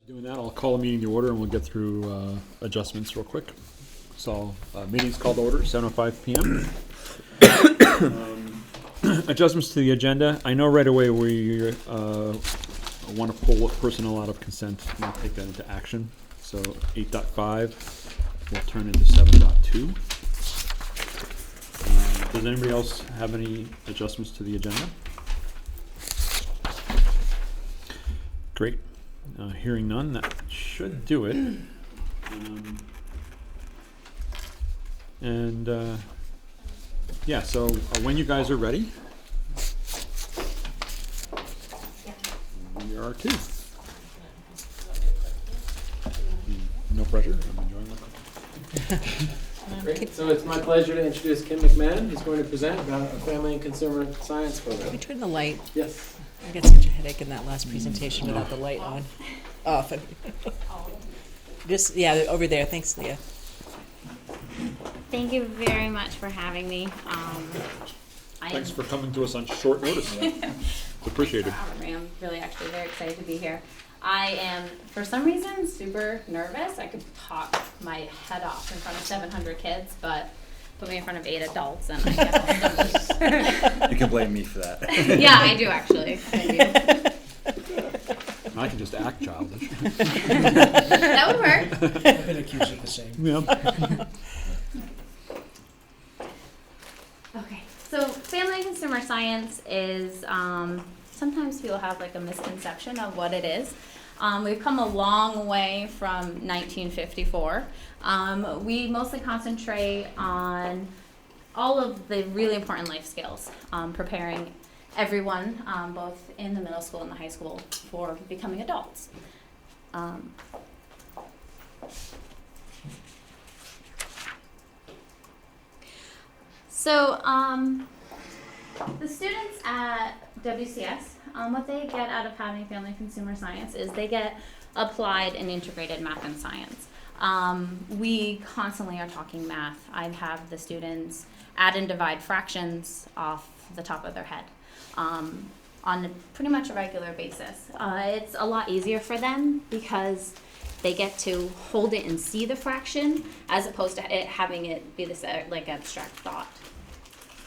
Doing that, I'll call a meeting to order and we'll get through adjustments real quick. So, meeting's called to order, 7:05 p.m. Adjustments to the agenda. I know right away we want to pull personnel out of consent and take that into action. So 8.5 will turn into 7.2. Does anybody else have any adjustments to the agenda? Great. Hearing none, that should do it. Yeah, so when you guys are ready, we are too. No pressure, I'm enjoying myself. Great. So it's my pleasure to introduce Kim McMahon, who's going to present about a family and consumer science program. Can we turn the light? Yes. I got such a headache in that last presentation without the light on. Off. Just, yeah, over there. Thanks, Leah. Thank you very much for having me. Thanks for coming to us on short notice. It's appreciated. I'm really actually very excited to be here. I am, for some reason, super nervous. I could talk my head off in front of 700 kids, but put me in front of 8 adults and I get You can blame me for that. Yeah, I do actually. I can just act childish. That would work. I've been accused of the same. Yeah. Okay, so family and consumer science is, sometimes people have like a misconception of what it is. We've come a long way from 1954. We mostly concentrate on all of the really important life skills, preparing everyone, both in the middle school and the high school, for becoming adults. So the students at WCS, what they get out of having family and consumer science is they get applied and integrated math and science. We constantly are talking math. I have the students add and divide fractions off the top of their head on pretty much a regular basis. It's a lot easier for them because they get to hold it and see the fraction as opposed to having it be this like abstract thought.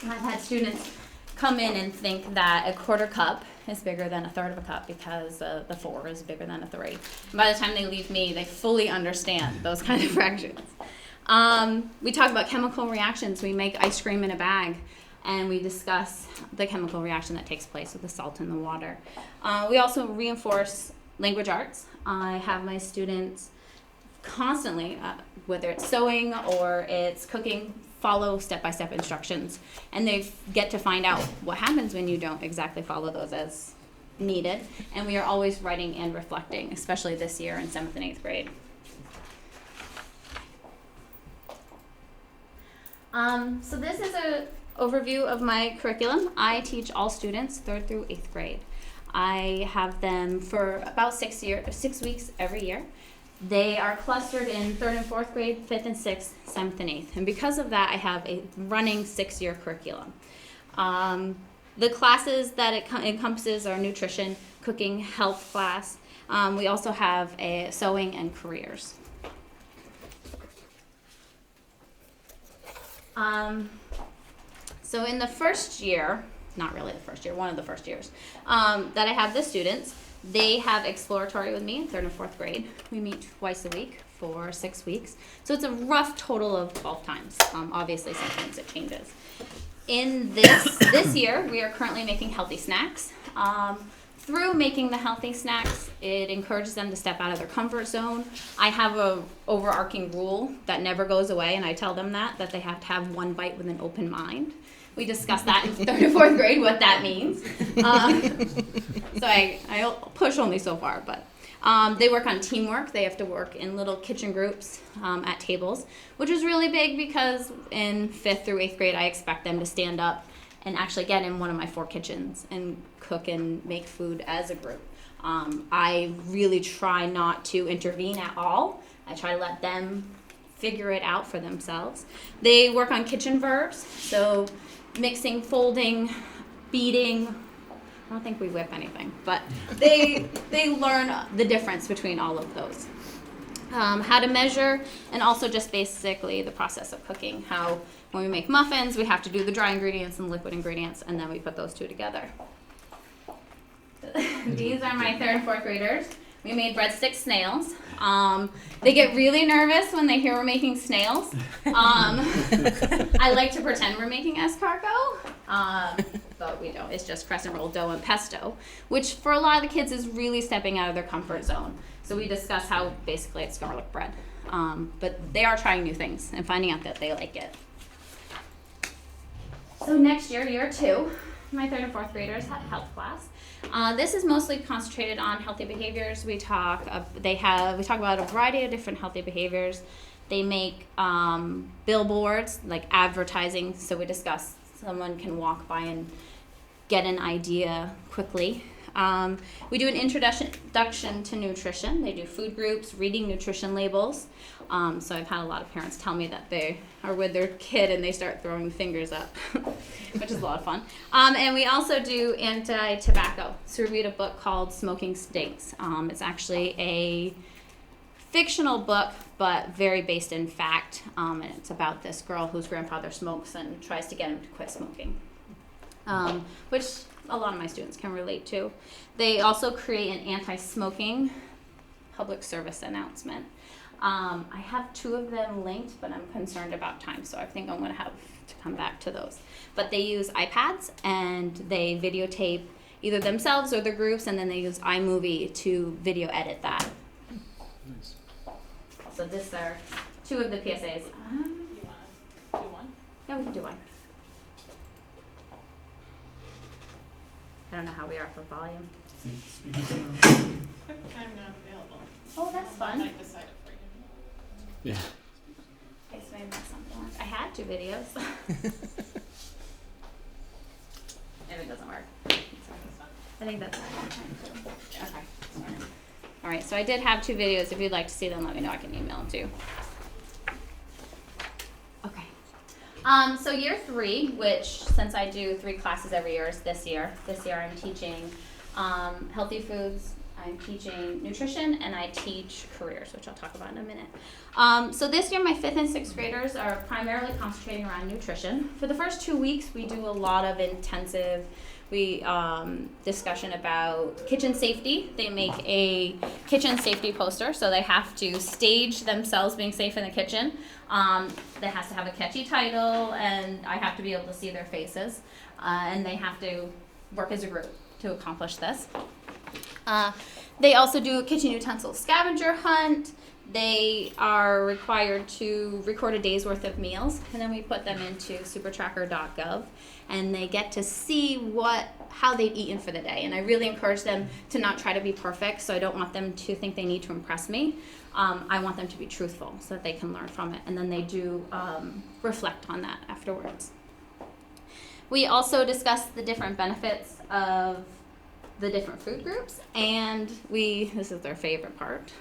And I've had students come in and think that a quarter cup is bigger than a third of a cup because the 4 is bigger than a 3. And by the time they leave me, they fully understand those kind of fractions. We talk about chemical reactions. We make ice cream in a bag, and we discuss the chemical reaction that takes place with the salt in the water. We also reinforce language arts. I have my students constantly, whether it's sewing or it's cooking, follow step-by-step instructions, and they get to find out what happens when you don't exactly follow those as needed. And we are always writing and reflecting, especially this year in 7th and 8th grade. So this is an overview of my curriculum. I teach all students 3rd through 8th grade. I have them for about 6 weeks every year. They are clustered in 3rd and 4th grade, 5th and 6th, 7th and 8th. And because of that, I have a running 6-year curriculum. The classes that it encompasses are nutrition, cooking, health class. We also have a sewing and careers. So in the first year, not really the first year, one of the first years, that I have the students, they have exploratory with me in 3rd and 4th grade. We meet twice a week for 6 weeks. So it's a rough total of 12 times. Obviously, sometimes it changes. In this year, we are currently making healthy snacks. Through making the healthy snacks, it encourages them to step out of their comfort zone. I have a overarching rule that never goes away, and I tell them that they have to have one bite with an open mind. We discussed that in 3rd and 4th grade, what that means. So I push only so far, but they work on teamwork. They have to work in little kitchen groups at tables, which is really big because in 5th through 8th grade, I expect them to stand up and actually get in one of my 4 kitchens and cook and make food as a group. I really try not to intervene at all. I try to let them figure it out for themselves. They work on kitchen verbs, so mixing, folding, beating, don't think we whip anything, but they learn the difference between all of those. How to measure, and also just basically the process of cooking. How when we make muffins, we have to do the dry ingredients and liquid ingredients, and then we put those two together. These are my 3rd and 4th graders. We made breadstick snails. They get really nervous when they hear we're making snails. I like to pretend we're making escargot, but we don't. It's just crescent roll dough and pesto, which for a lot of the kids is really stepping out of their comfort zone. So we discuss how basically it's garlic bread. But they are trying new things and finding out that they like it. So next year, year 2, my 3rd and 4th graders have health class. This is mostly concentrated on healthy behaviors. We talk about a variety of different healthy behaviors. They make billboards, like advertising. So we discuss someone can walk by and get an idea quickly. We do an introduction to nutrition. They do food groups, reading nutrition labels. So I've had a lot of parents tell me that they are with their kid and they start throwing fingers up, which is a lot of fun. And we also do anti-tobacco. So we read a book called Smoking Stinks. It's actually a fictional book, but very based in fact. And it's about this girl whose grandfather smokes and tries to get him to quit smoking, which a lot of my students can relate to. They also create an anti-smoking public service announcement. I have 2 of them linked, but I'm concerned about time, so I think I'm going to have to come back to those. But they use iPads, and they videotape either themselves or their groups, and then they use iMovie to video edit that. Nice. So these are 2 of the PSAs. You want to do one? Yeah, we can do one. I don't know how we are for volume. I'm not available. Oh, that's fun. I decided for you. Yeah. Okay, so maybe that's something else. I had 2 videos. If it doesn't work. I think that's okay. Sorry. All right, so I did have 2 videos. If you'd like to see them, let me know. I can email them to you. Okay. So year 3, which since I do 3 classes every year, is this year. This year I'm teaching healthy foods, I'm teaching nutrition, and I teach careers, which I'll talk about in a minute. So this year my 5th and 6th graders are primarily concentrating around nutrition. For the first 2 weeks, we do a lot of intensive discussion about kitchen safety. They make a kitchen safety poster, so they have to stage themselves being safe in the kitchen. That has to have a catchy title, and I have to be able to see their faces. And they have to work as a group to accomplish this. They also do a kitchen utensil scavenger hunt. They are required to record a day's worth of meals, and then we put them into supertracker.gov, and they get to see how they've eaten for the day. And I really encourage them to not try to be perfect, so I don't want them to think they need to impress me. I want them to be truthful so that they can learn from it, and then they do reflect on that afterwards. We also discuss the different benefits of the different food groups, and this is their favorite part,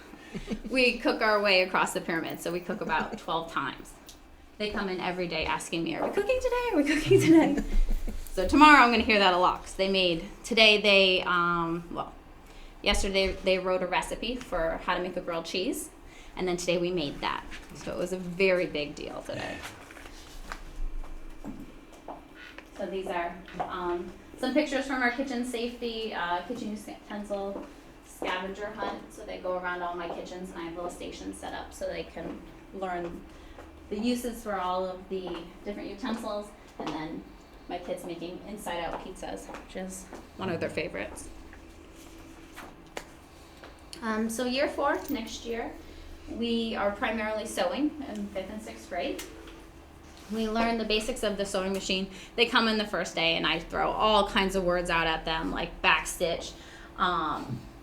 we cook our way across the pyramid. So we cook about 12 times. They come in every day asking me, are we cooking today? Are we cooking today? So tomorrow I'm going to hear that a lot, because yesterday they wrote a recipe for how to make a grilled cheese, and then today we made that. So it was a very big deal today. So these are some pictures from our kitchen safety, kitchen utensil scavenger hunt. So they go around all my kitchens, and I have little stations set up so they can learn the uses for all of the different utensils. And then my kids making inside-out pizzas, which is one of their favorites. So year 4, next year, we are primarily sewing in 5th and 6th grade. We learn the basics of the sewing machine. They come in the first day, and I throw all kinds of words out at them, like backstitch,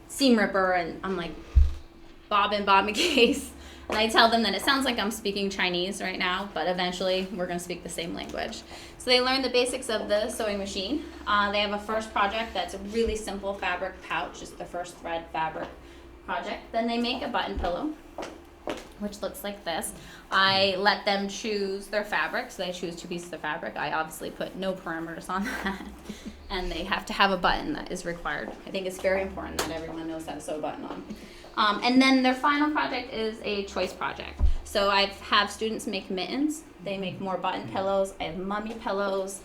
seam ripper, and I'm like, bobbin case. And I tell them that it sounds like I'm speaking Chinese right now, but eventually we're going to speak the same language. So they learn the basics of the sewing machine. They have a first project that's a really simple fabric pouch, just the first thread fabric project. Then they make a button pillow, which looks like this. I let them choose their fabric, so they choose 2 pieces of fabric. I obviously put no parameters on that. and they have to have a button that is required. I think it's very important that everyone knows how to sew a button on. And then their final project is a choice project. So I have students make mittens. They make more button pillows. I have mummy pillows.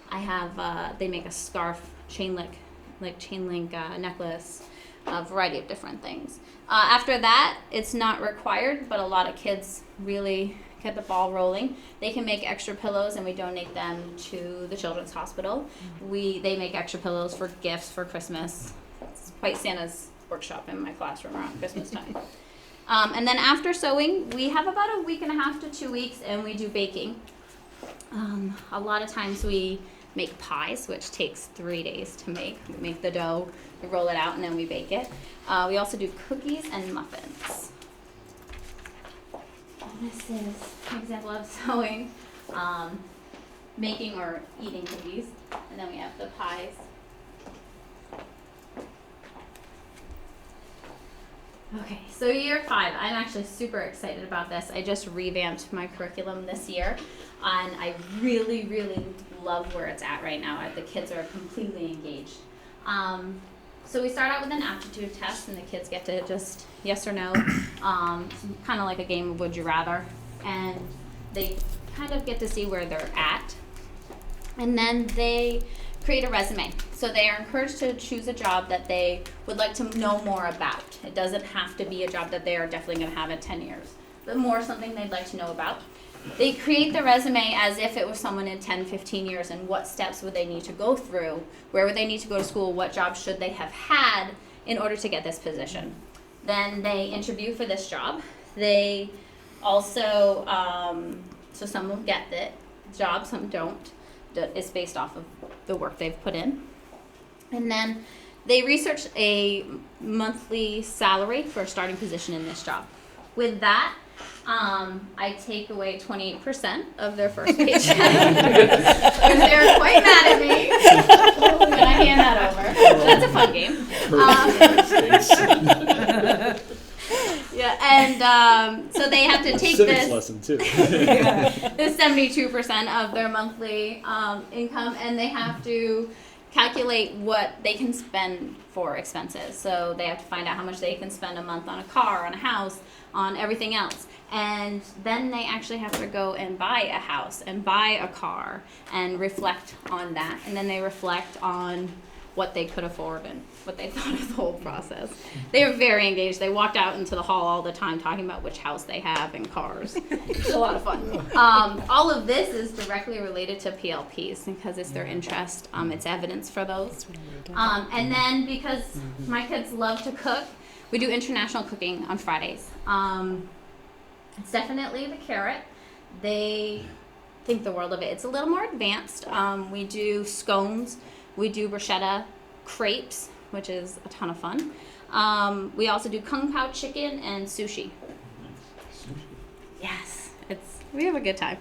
I have, they make a scarf, chain link necklace, a variety of different things. After that, it's not required, but a lot of kids really get the ball rolling. They can make extra pillows, and we donate them to the Children's Hospital. They make extra pillows for gifts for Christmas. It's quite Santa's workshop in my classroom around Christmas time. And then after sewing, we have about a week and a half to 2 weeks, and we do baking. A lot of times we make pies, which takes 3 days to make. We make the dough, we roll it out, and then we bake it. We also do cookies and muffins. And this is an example of sewing, making or eating cookies. And then we have the pies. Okay, so year 5, I'm actually super excited about this. I just revamped my curriculum this year, and I really, really love where it's at right now. The kids are completely engaged. So we start out with an aptitude test, and the kids get to just yes or no, kind of like a game of would you rather, and they kind of get to see where they're at. And then they create a resume. So they are encouraged to choose a job that they would like to know more about. It doesn't have to be a job that they are definitely going to have in 10 years, but more something they'd like to know about. They create the resume as if it was someone in 10, 15 years, and what steps would they need to go through, where would they need to go to school, what jobs should they have had in order to get this position. Then they interview for this job. They also, so some will get the job, some don't. It's based off of the work they've put in. And then they research a monthly salary for a starting position in this job. With that, I take away 28% of their first paycheck because they're quite mad at me when I hand that over. So that's a fun game. Yeah, and so they have to take Civics this. lesson too. This 72% of their monthly income, and they have to calculate what they can spend for expenses. So they have to find out how much they can spend a month on a car, on a house, on everything else. And then they actually have to go and buy a house and buy a car and reflect on that. And then they reflect on what they could afford and what they thought of the whole process. They were very engaged. They walked out into the hall all the time talking about which house they have and cars. It's a lot of fun. All of this is directly related to PLPs because it's their interest. It's evidence for those. And then because my kids love to cook, we do international cooking on Fridays. It's definitely the carrot. They think the world of it. It's a little more advanced. We do scones. We do bruschetta crepes, which is a ton of fun. We also do kung pao chicken and sushi. Yes, we have a good time.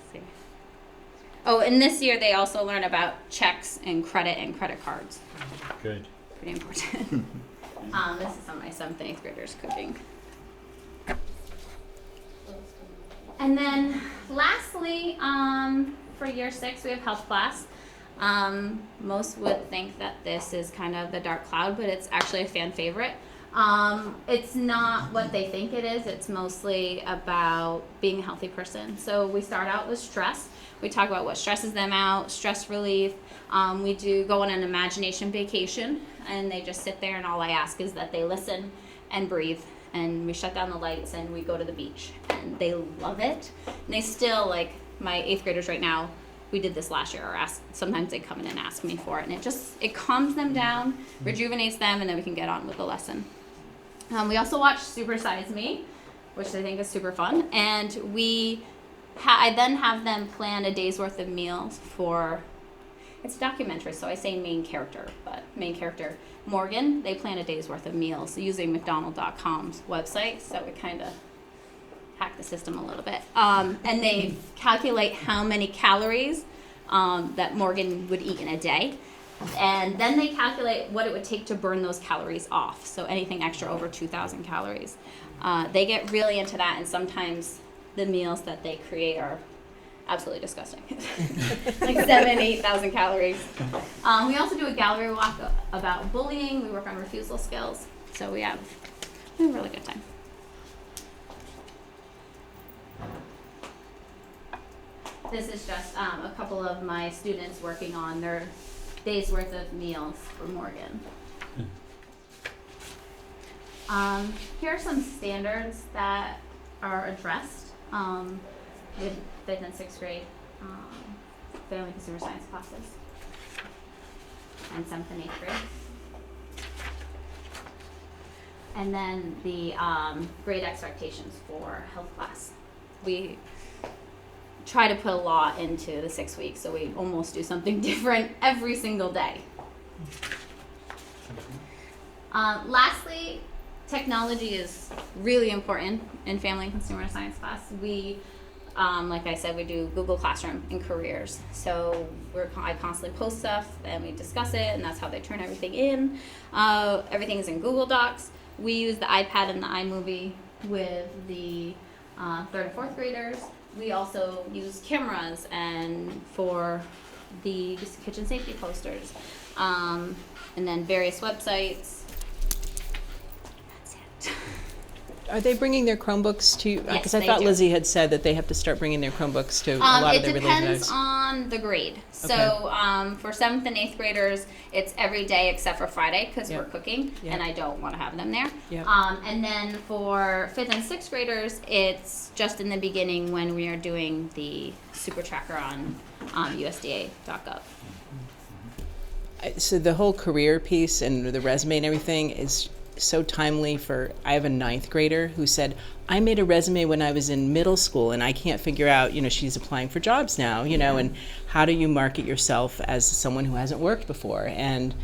Let's see. Oh, and this year they also learn about checks and credit cards. Good. Pretty important. This is some of my 7th and 8th graders cooking. And then lastly, for year 6, we have health class. Most would think that this is kind of the dark cloud, but it's actually a fan favorite. It's not what they think it is. It's mostly about being a healthy person. So we start out with stress. We talk about what stresses them out, stress relief. We do go on an imagination vacation, and they just sit there, and all I ask is that they listen and breathe. And we shut down the lights, and we go to the beach. And they love it. And they still, like my 8th graders right now, we did this last year, or sometimes they come in and ask me for it. And it calms them down, rejuvenates them, and then we can get on with the lesson. We also watch Super Size Me, which I think is super fun. And I then have them plan a day's worth of meals for, it's a documentary, so I say main character, but main character Morgan, they plan a day's worth of meals using McDonald.com's website, so we kind of hack the system a little bit. And they calculate how many calories that Morgan would eat in a day. And then they calculate what it would take to burn those calories off. So anything extra over 2,000 calories. They get really into that, and sometimes the meals that they create are absolutely disgusting. Like 7,000-8,000 calories. We also do a gallery walk about bullying. We work on refusal skills. So we have a really good time. This is just a couple of my students working on their day's worth of meals for Morgan. Here are some standards that are addressed with 5th and 6th grade family and consumer science classes and 7th and 8th grade. And then the grade expectations for health class. We try to put a lot into the 6 weeks, so we almost do something different every single day. Lastly, technology is really important in family and consumer science class. We, like I said, we do Google Classroom and careers. So I constantly post stuff and we discuss it, and that's how they turn everything in. Everything is in Google Docs. We use the iPad and the iMovie with the 3rd and 4th graders. We also use cameras and for the kitchen safety posters, and then various websites. That's it. Are they bringing their Chromebooks to? Yes, Because I they thought do. Lizzie had said that they have to start bringing their Chromebooks to a lot of It their related depends guys. on the grade. So Okay. for 7th and 8th graders, it's every day except for Friday because Yep. we're cooking, Yep. and I don't want to have them there. Yep. And then for 5th and 6th graders, it's just in the beginning when we are doing the super tracker on USDA.gov. So the whole career piece and the resume and everything is so timely for, I have a 9th grader who said, I made a resume when I was in middle school and I can't figure out, she's applying for jobs now, and how do you market yourself as someone who hasn't worked before? And,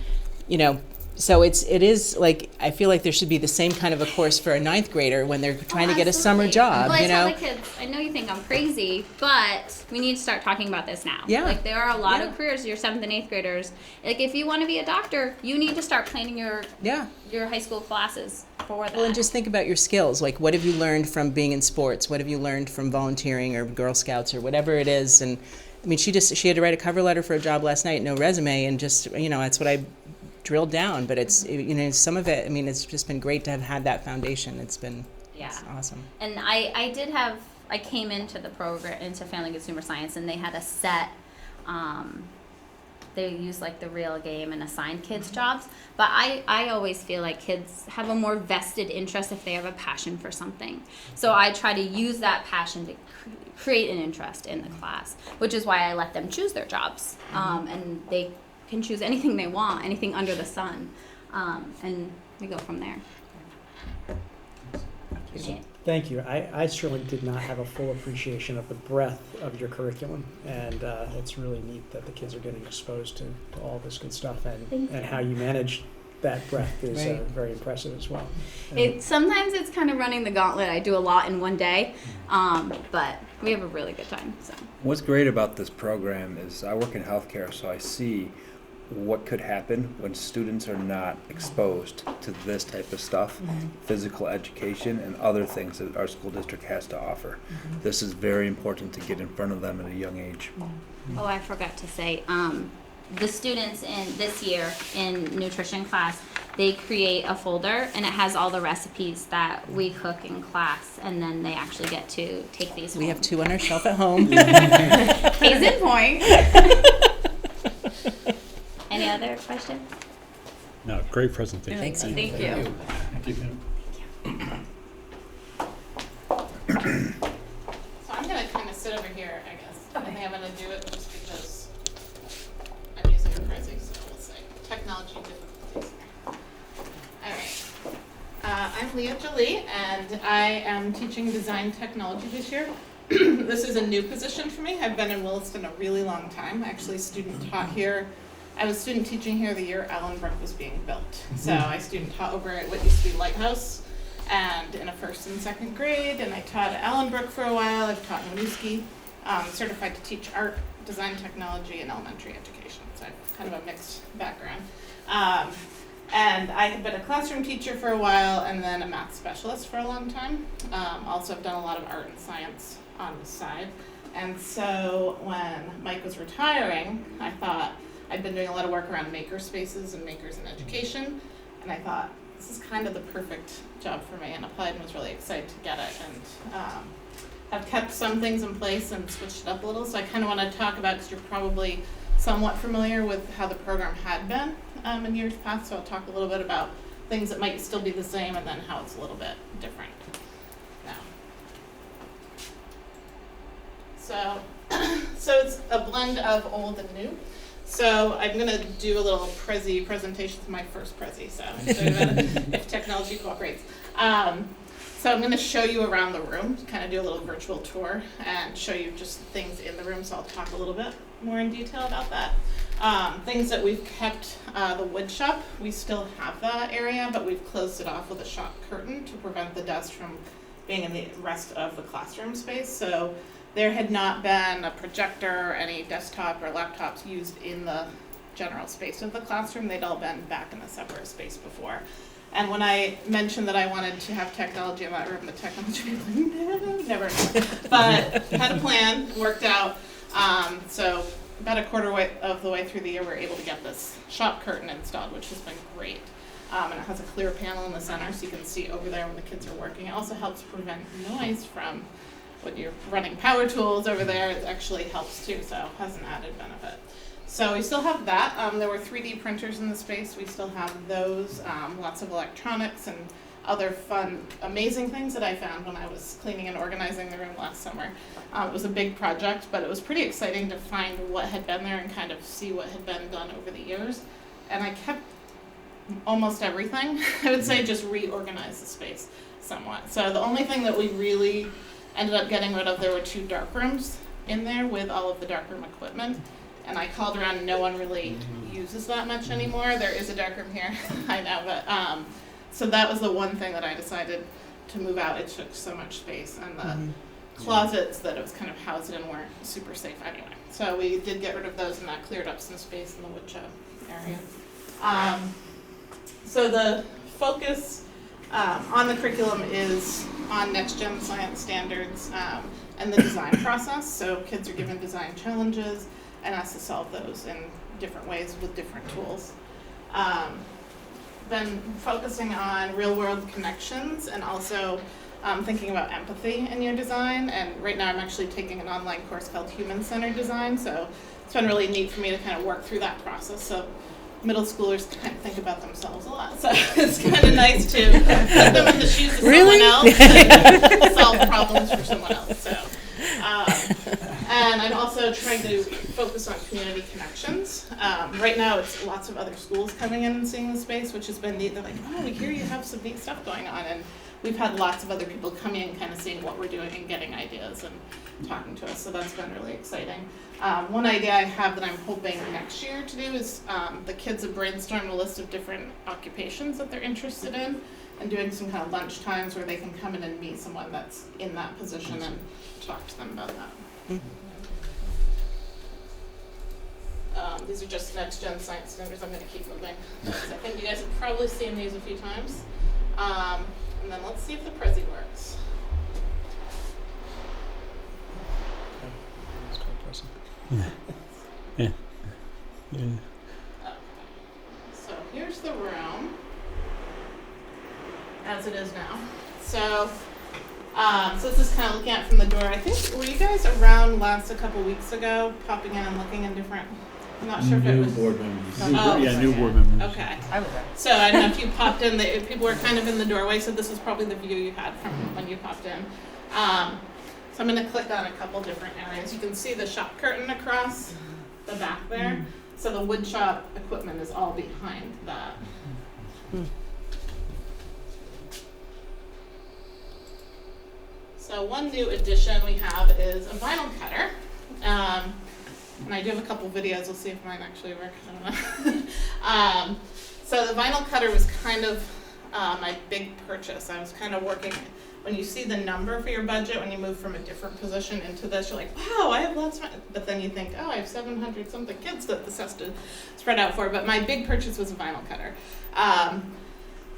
so it is like, I feel like there should be the same kind of a course for a 9th grader when they're trying to get a summer Absolutely. job, Well, I tell the kids, I know you think I'm crazy, but we need to start talking about this now. Yeah. Like, there are a lot Yeah. of careers, your 7th and 8th graders. Like, if you want to be a doctor, you need to start planning your high school classes for that. Well, and just think about your skills. Like, what have you learned from being in sports? What have you learned from volunteering or Girl Scouts or whatever it is? And I mean, she had to write a cover letter for a job last night, no resume, and just, that's what I drilled down. But it's, some of it, I mean, it's just been great to have had that foundation. It's been it's awesome. And I came into the program, into Family Consumer Science, and they had a set, they use like the real game and assign kids jobs. But I always feel like kids have a more vested interest if they have a passion for something. So I try to use that passion to create an interest in the class, which is why I let them choose their jobs. And they can choose anything they want, anything under the sun. And we go from there. Yeah. Thank you. I certainly did not have a full appreciation of the breadth of your curriculum, and it's really neat that the kids are getting exposed to all this good stuff, and how you manage that breadth is very impressive as well. Sometimes it's kind of running the gauntlet. I do a lot in one day, but we have a really good time. So. What's great about this program is I work in healthcare, so I see what could happen when students are not exposed to this type of stuff, physical education and other things that our school district has to offer. This is very important to get in front of them at a young age. Oh, I forgot to say, the students in this year in nutrition class, they create a folder and it has all the recipes that we cook in class, and then they actually get to take these We home. have 2 on our shelf at home. Case in point. Any other questions? No, great presentation. Thanks, Ian. Thank you. So I'm gonna kind of sit over here, I guess. I think I'm gonna do it just because I'm using a crazy, so we'll say technology difficulties. All right. I'm Leah Jolie, and I am teaching design technology this year. This is a new position for me. I've been in Williston a really long time. I actually student taught here. I was student teaching here the year Allenbrook was being built. So I student taught over at what used to be Lighthouse, and in a 1st and 2nd grade, and I taught at Allenbrook for a while. I've taught in Winooski, certified to teach art, design technology, and elementary education. So I have kind of a mixed background. And I have been a classroom teacher for a while, and then a math specialist for a long time. Also, I've done a lot of art and science on the side. And so when Mike was retiring, I thought, I'd been doing a lot of work around maker spaces and makers in education, and I thought, this is kind of the perfect job for me, and applied and was really excited to get it, and have kept some things in place and switched it up a little. So I kind of want to talk about, because you're probably somewhat familiar with how the program had been in years past, so I'll talk a little bit about things that might still be the same and then how it's a little bit different now. So, so it's a blend of old and new. So I'm going to do a little presentation. It's my first Prezi, so I'm going to show you about it if technology cooperates. So I'm going to show you around the room, kind of do a little virtual tour and show you just things in the room, so I'll talk a little bit more in detail about that. Things that we've kept, the wood shop, we still have that area, but we've closed it off with a shop curtain to prevent the dust from being in the rest of the classroom space. So there had not been a projector or any desktop or laptops used in the general space of the classroom. They'd all been back in a separate space before. And when I mentioned that I wanted to have technology in that room, the technology was like, no, never. But had a plan, worked out. So about a quarter of the way through the year, we were able to get this shop curtain installed, which has been great. And it has a clear panel in the center, so you can see over there when the kids are working. It also helps prevent noise from when you're running power tools over there. It actually helps too, so it has an added benefit. So we still have that. There were 3D printers in the space. We still have those, lots of electronics and other fun, amazing things that I found when I was cleaning and organizing the room last summer. It was a big project, but it was pretty exciting to find what had been there and kind of see what had been done over the years. And I kept almost everything. I would say just reorganize the space somewhat. So the only thing that we really ended up getting rid of, there were 2 dark rooms in there with all of the darkroom equipment. And I called around and no one really uses that much anymore. There is a darkroom here, I know, but so that was the one thing that I decided to move out. It took so much space, and the closets that it was kind of housed in weren't super safe anyway. So we did get rid of those, and that cleared up some space in the wood shop area. So the focus on the curriculum is on next-gen science standards and the design process. So kids are given design challenges and asked to solve those in different ways with different tools. Been focusing on real-world connections and also thinking about empathy in your design. And right now I'm actually taking an online course called Human-Centered Design, so it's been really neat for me to kind of work through that process. So middle schoolers kind of think about themselves a lot, so it's kind of nice to put them in the shoes of someone else and solve problems for someone else. So, and I'm also trying to focus on community connections. Right now, it's lots of other schools coming in and seeing the space, which has been neat. They're like, oh, we hear you have some neat stuff going on, and we've had lots of other people come in, kind of seeing what we're doing and getting ideas and talking to us. So that's been really exciting. One idea I have that I'm hoping next year to do is the kids have brainstormed a list of different occupations that they're interested in, and doing some kind of lunch times where they can come in and meet someone that's in that position and talk to them about that. These are just next-gen science standards. I'm going to keep moving. I think you guys have probably seen these a few times. And then let's see if the Prezi works. Yeah. Okay. So here's the room as it is now. So, so this is kind of looking at it from the door. I think, were you guys around a couple weeks ago, popping in and looking in different? I'm not sure if it was. Board members. Oh, Yeah, new okay. board members. Okay. I was there. So I don't know if you popped in, people were kind of in the doorway, so this is probably the view you had from when you popped in. So I'm going to click on a couple different areas. You can see the shop curtain across the back there. So the wood shop equipment is all behind that. So one new addition we have is a vinyl cutter. And I do have a couple videos. We'll see if mine actually work. I don't know. So the vinyl cutter was kind of my big purchase. I was kind of working, when you see the number for your budget, when you move from a different position into this, you're like, wow, I have lots of money. But then you think, oh, I have 700 something kids that this has to spread out for. But my big purchase was a vinyl cutter.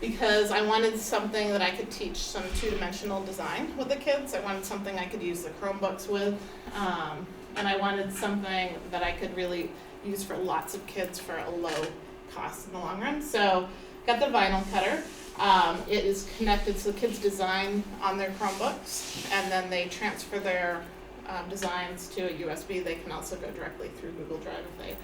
because I wanted something that I could teach some two-dimensional design with the kids. I wanted something I could use the Chromebooks with, and I wanted something that I could really use for lots of kids for a low cost in the long run. So got the vinyl cutter. It is connected, so the kids design on their Chromebooks, and then they transfer their designs to a USB. They can also go directly through Google Drive if they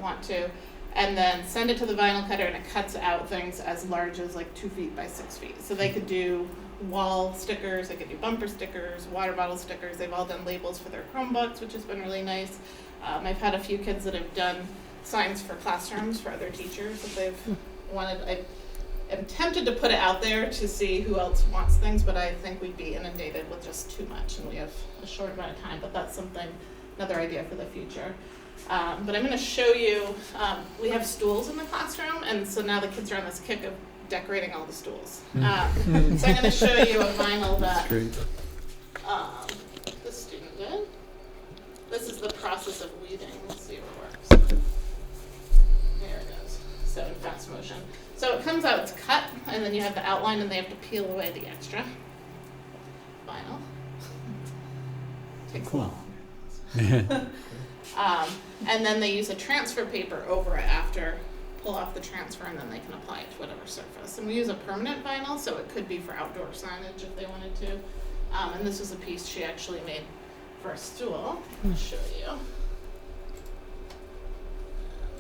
want to, and then send it to the vinyl cutter, and it cuts out things as large as like 2 feet by 6 feet. So they could do wall stickers, they could do bumper stickers, water bottle stickers. They've all done labels for their Chromebooks, which has been really nice. I've had a few kids that have done signs for classrooms for other teachers that they've wanted. I'm tempted to put it out there to see who else wants things, but I think we'd be inundated with just too much, and we have a short amount of time, but that's something, another idea for the future. But I'm going to show you, we have stools in the classroom, and so now the kids are on this kick of decorating all the stools. So I'm going to show you a vinyl that this student did. This is the process of weeding. Let's see if it works. There it goes. So in fast motion. So it comes out, it's cut, and then you have the outline, and they have to peel away the extra vinyl. Takes a lot longer. And then they use a transfer paper over it after, pull off the transfer, and then they can apply it to whatever surface. And we use a permanent vinyl, so it could be for outdoor signage if they wanted to. And this was a piece she actually made for a stool. I'll show you.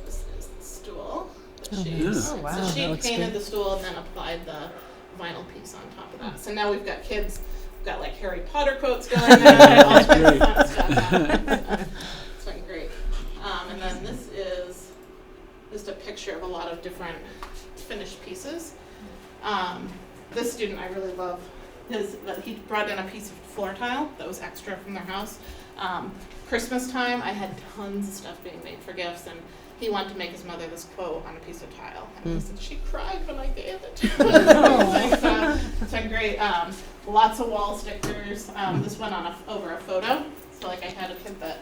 This is the stool. Oh, wow. So she That looks painted good. the stool and then applied the vinyl piece on top of that. So now we've got kids, we've got like Harry Potter quotes going there, all kinds of fun stuff happening. It's been great. And then this is just a picture of a lot of different finished pieces. This student I really love. He brought in a piece of floor tile that was extra from their house. Christmas time, I had tons of stuff being made for gifts, and he wanted to make his mother this quote on a piece of tile. And he said, she cried when I gave it to her. So it's been great. Lots of wall stickers. This went on over a photo. So like I had a kid that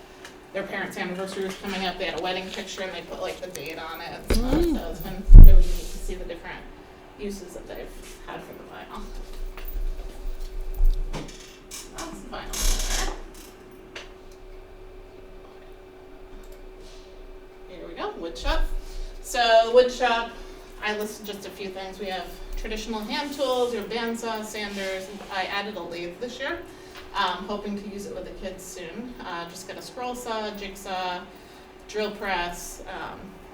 their parents' anniversary was coming up. They had a wedding picture, and they put like the date on it and stuff. So it's been really neat to see the different uses that they've had for the vinyl. That's the vinyl there. Here we go, wood shop. So wood shop, I listed just a few things. We have traditional hand tools, your bandsaw, sanders. I added a lathe this year, hoping to use it with the kids soon. Just got a scroll saw, jigsaw, drill press,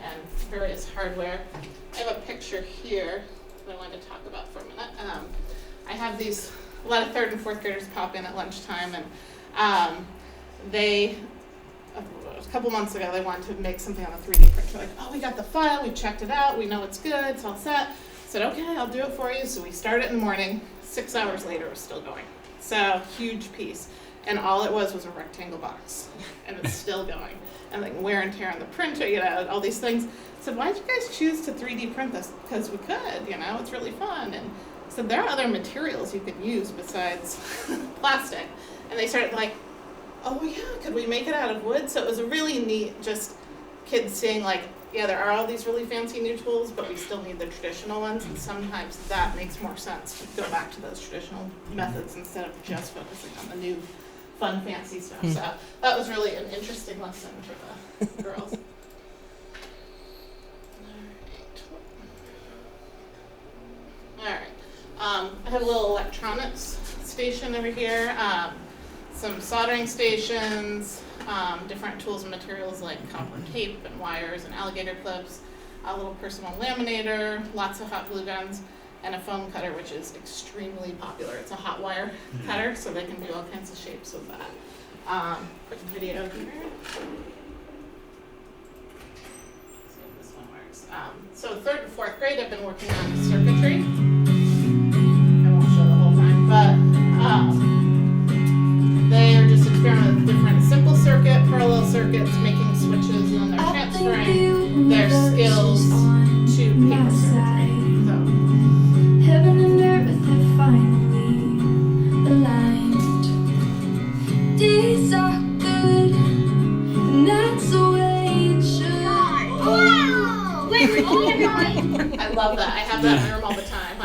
and various hardware. I have a picture here that I wanted to talk about for a minute. I have these, a lot of 3rd and 4th graders pop in at lunchtime, and they, a couple months ago, they wanted to make something on a 3D printer. Like, oh, we got the file, we checked it out, we know it's good, it's all set. I said, okay, I'll do it for you. So we start it in the morning. 6 hours later, it was still going. So huge piece. And all it was a rectangle box, and it's still going. And like wear and tear on the printer, you know, all these things. I said, why did you guys choose to 3D print this? Because we could, you know, it's really fun. And so there are other materials you can use besides plastic. And they started like, oh yeah, could we make it out of wood? So it was a really neat, just kids seeing like, yeah, there are all these really fancy new tools, but we still need the traditional ones. And sometimes that makes more sense to go back to those traditional methods instead of just focusing on the new fun, fancy stuff. So that was really an interesting lesson for the girls. All right. I have a little electronics station over here. Some soldering stations, different tools and materials like copper tape and wires and alligator clips, a little personal laminator, lots of hot glue guns, and a foam cutter, which is extremely popular. It's a hot wire cutter, so they can do all kinds of shapes with that. Quick video here. See if this one works. So 3rd and 4th grade, I've been working on circuitry. I won't show the whole time, but they are just experimenting with different simple circuit, parallel circuits, making switches, and then they're transferring their skills to paper circuitry. So. Heaven and earth have finally aligned. Days are good, and that's the way it should. Wow! Wait, I love that. I have have that in my room all the time.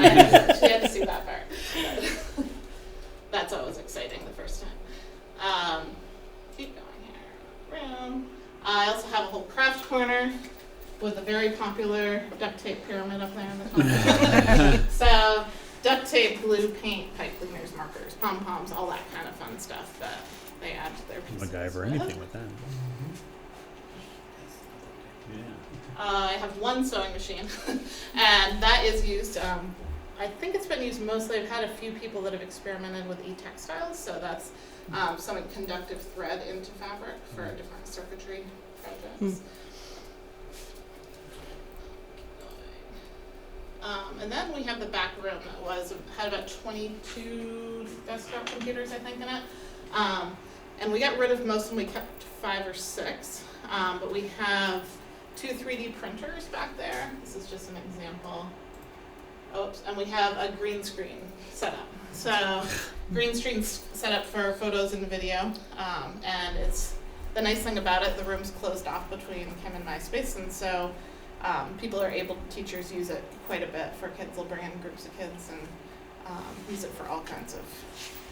She had to see that part. That's always exciting the first time. Keep going here. Room. I also have a whole craft corner with a very popular duct tape pyramid up there in the corner. So duct tape, glue, paint, pipe cleaners, markers, pom-poms, all that kind of fun stuff that they add to their pieces. MacGyver, anything with that. Yeah. I have one sewing machine, and that is used, I think it's been used mostly, I've had a few people that have experimented with e-textiles, so that's sewing conductive thread into fabric for different circuitry projects. And then we have the back room that had about 22 desktop computers, I think, in it. And we got rid of most of them. We kept 5 or 6. But we have 2 3D printers back there. This is just an example. Oops. And we have a green screen setup. So green screen setup for photos and video. And it's the nice thing about it, the room's closed off between Kim and my space, and so people are able, teachers use it quite a bit for kids. They'll bring in groups of kids and use it for all kinds of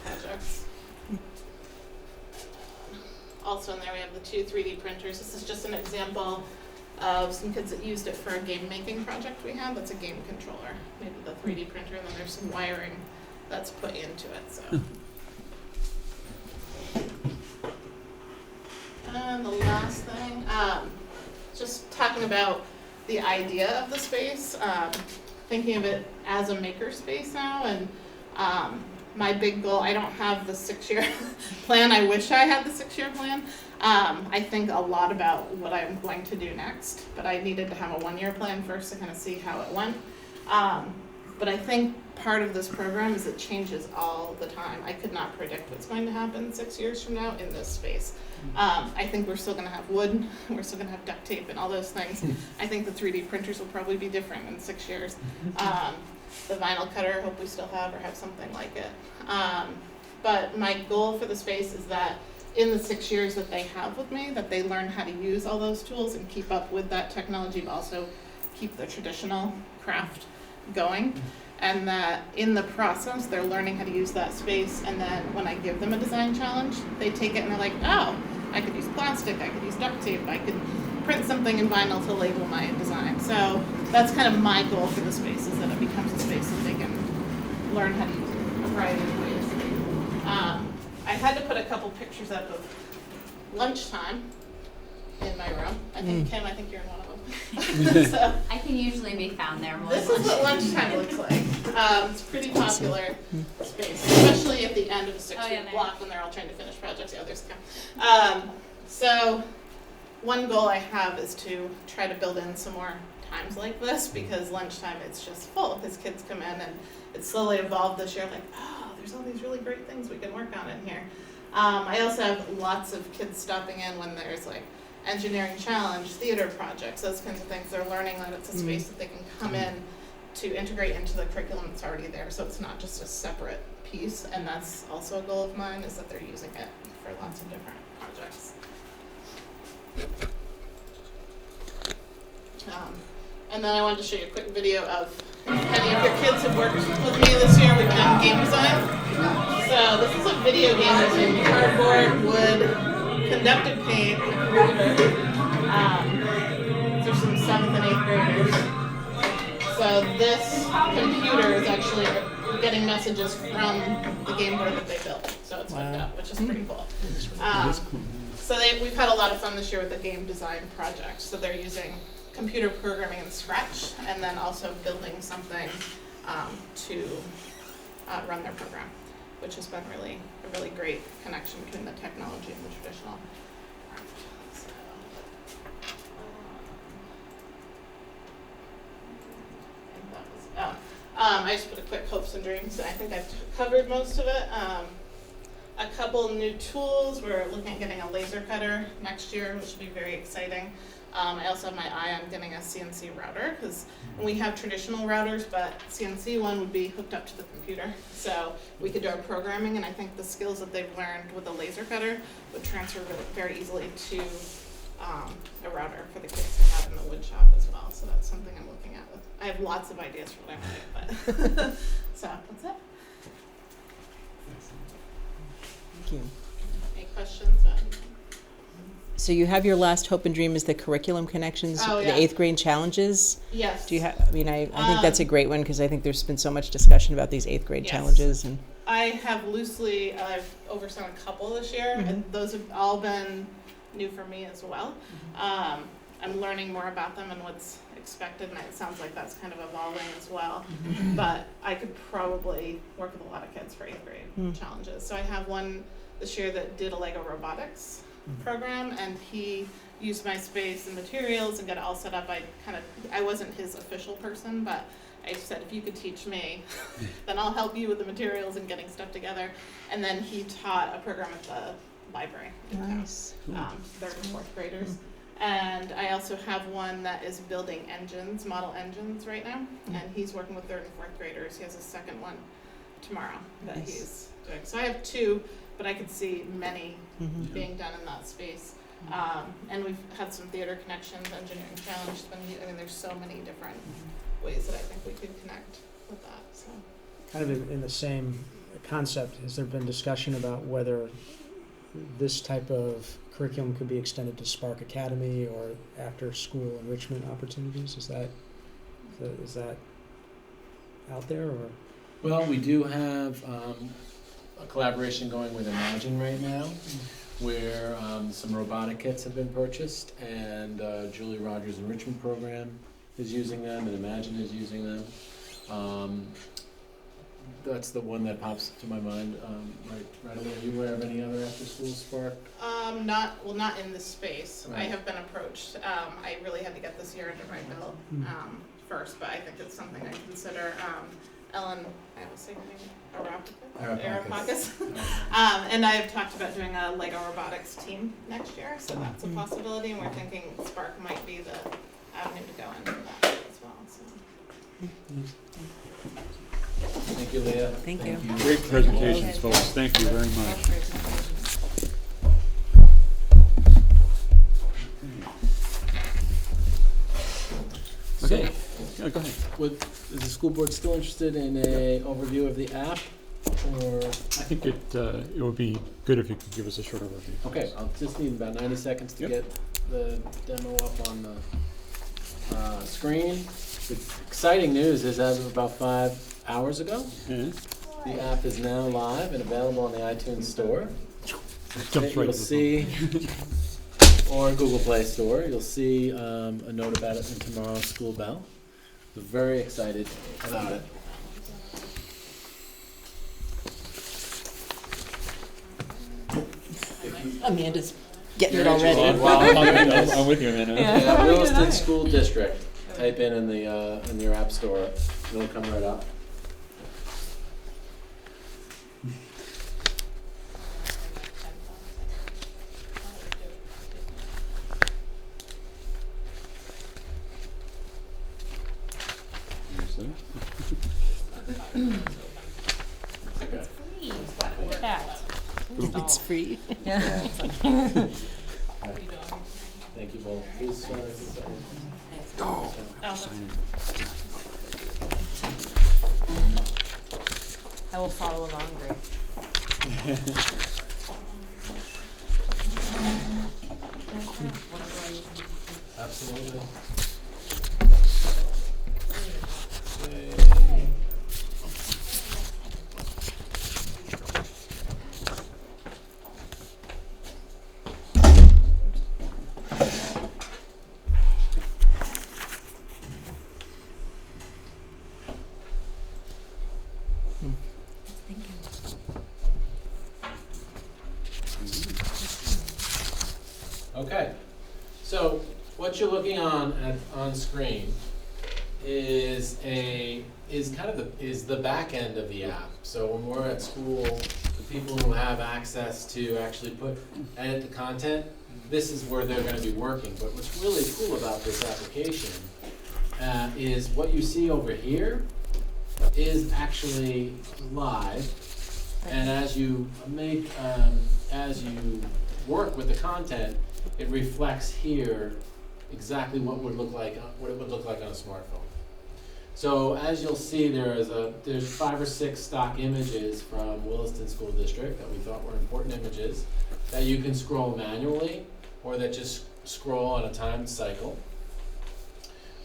projects. Also in there we have the 2 3D printers. This is just an example of some kids that used it for a game making project we had. That's a game controller, maybe the 3D printer, and then there's some wiring that's put into it. So. And the last thing, just talking about the idea of the space, thinking of it as a maker space now, and my big goal, I don't have the 6-year plan. I wish I had the 6-year plan. I think a lot about what I'm going to do next, but I needed to have a 1-year plan first to kind of see how it went. But I think part of this program is it changes all the time. I could not predict what's going to happen 6 years from now in this space. I think we're still going to have wood, we're still going to have duct tape and all those things. I think the 3D printers will probably be different in 6 years. The vinyl cutter, I hope we still have or have something like it. But my goal for the space is that in the 6 years that they have with me, that they learn how to use all those tools and keep up with that technology, but also keep the traditional craft going. And that in the process, they're learning how to use that space, and then when I give them a design challenge, they take it and they're like, oh, I could use plastic, I could use duct tape, I could print something in vinyl to label my design. So that's kind of my goal for the space, is that it becomes a space that they can learn how to use it a variety of ways. I had to put a couple pictures up of lunchtime in my room. I think, Kim, I think you're in one of them. So, I can usually be found there. this is what lunchtime looks like. It's a pretty popular space, especially at the end of a 6-week block when they're all trying to finish projects. Yeah, there's Kim. So one goal I have is to try to build in some more times like this, because lunchtime it's just full because kids come in, and it's slowly evolved this year. Like, oh, there's all these really great things we can work on in here. I also have lots of kids stopping in when there's like engineering challenge, theater projects, those kinds of things. They're learning that it's a space that they can come in to integrate into the curriculum that's already there, so it's not just a separate piece. And that's also a goal of mine, is that they're using it for lots of different projects. And then I wanted to show you a quick video of, if any of your kids have worked with me this year, we've done game design. So this is a video game that's in cardboard, wood, conductive paint, and a computer. There's some 7th and 8th graders. So this computer is actually getting messages from the game board that they built. So it's hooked up, which is pretty cool. So we've had a lot of fun this year with the game design project. So they're using computer programming in Scratch, and then also building something to run their program, which has been a really great connection between the technology and the traditional art. So, I just put a quick hopes and dreams, and I think I've covered most of it. A couple new tools. We're looking at getting a laser cutter next year, which will be very exciting. I also have my eye on getting a CNC router, because we have traditional routers, but CNC one would be hooked up to the computer. So we could do our programming, and I think the skills that they've learned with a laser cutter would transfer very easily to a router for the kids to have in in the wood shop as well, so that's something I'm looking at. I have lots of ideas for what I'm doing, but so that's it. Thank you. Any questions? So you have your last hope and dream is the curriculum connections, Oh, the yeah. 8th grade challenges. Yes. Do you have? I mean, I think that's a great one because I think there's been so much discussion about these 8th grade Yes. challenges and. I have loosely, I've overseen a couple this year, and those have all been new for me as well. I'm learning more about them and what's expected, and it sounds like that's kind of evolving as well. But I could probably work with a lot of kids for 8th grade challenges. So I have one this year that did a Lego robotics program, and he used my space and materials and got it all set up. I wasn't his official person, but I said, if you could teach me, then I'll help you with the materials and getting stuff together. And then he taught a program at the library in town, Nice. 3rd and 4th graders. And I also have one that is building engines, model engines right now, and he's working with 3rd and 4th graders. He has a second one tomorrow that Nice. he's doing. So I have 2, but I could see many being done in that space. And we've had some theater connections, engineering challenge. There's so many different ways that I think we could connect with that. So Kind of in the same concept, has there been discussion about whether this type of curriculum could be extended to Spark Academy or after-school enrichment opportunities? Is that out there, or? Well, we do have a collaboration going with Imagine right now, where some robotic kits have been purchased, and Julie Rogers' enrichment program is using them, and Imagine is using them. That's the one that pops to my mind right away. Are you aware of any other after-school Spark? not in this space. Right. I have been approached. I really had to get this year under my belt first, but I think it's something I consider. Ellen, I was saying Arapakis. And I've talked about doing a Lego robotics team next year, so that's a possibility, and we're thinking Spark might be the avenue to go in for that as well. So. Thank you, Leah. Thank you. Great presentations, folks. Thank you very much. Okay. Yeah, go ahead. Is the school board still interested in a overview of the app, or? I think it would be good if you could give us a short overview. Okay, I'll just need about 90 seconds to Yep. get the demo up on the screen. The exciting news is, as of about 5 hours ago, Yeah. the app is now live and available on the iTunes Store. Jumps right You'll to the see, or Google Play Store, you'll see a note about it in tomorrow's school bell. We're very excited about it. Amanda's getting it Very already. interesting. I'm with you, man. Yeah, Williston School District. Type in your app store, it'll come right up. It's free. Thank you both. Please, I will follow along, Greg. Absolutely. Okay, so what you're looking on screen is the back end of the app. So when we're at school, the people who have access to actually edit the content, this is where they're going to be working. But what's really cool about this application is what you see over here is actually live, and as you work with the content, it reflects here exactly what it would look like on a smartphone. So as you'll see, there's 5 or 6 stock images from Williston School District that we thought were important images that you can scroll manually or that just scroll on a timed cycle.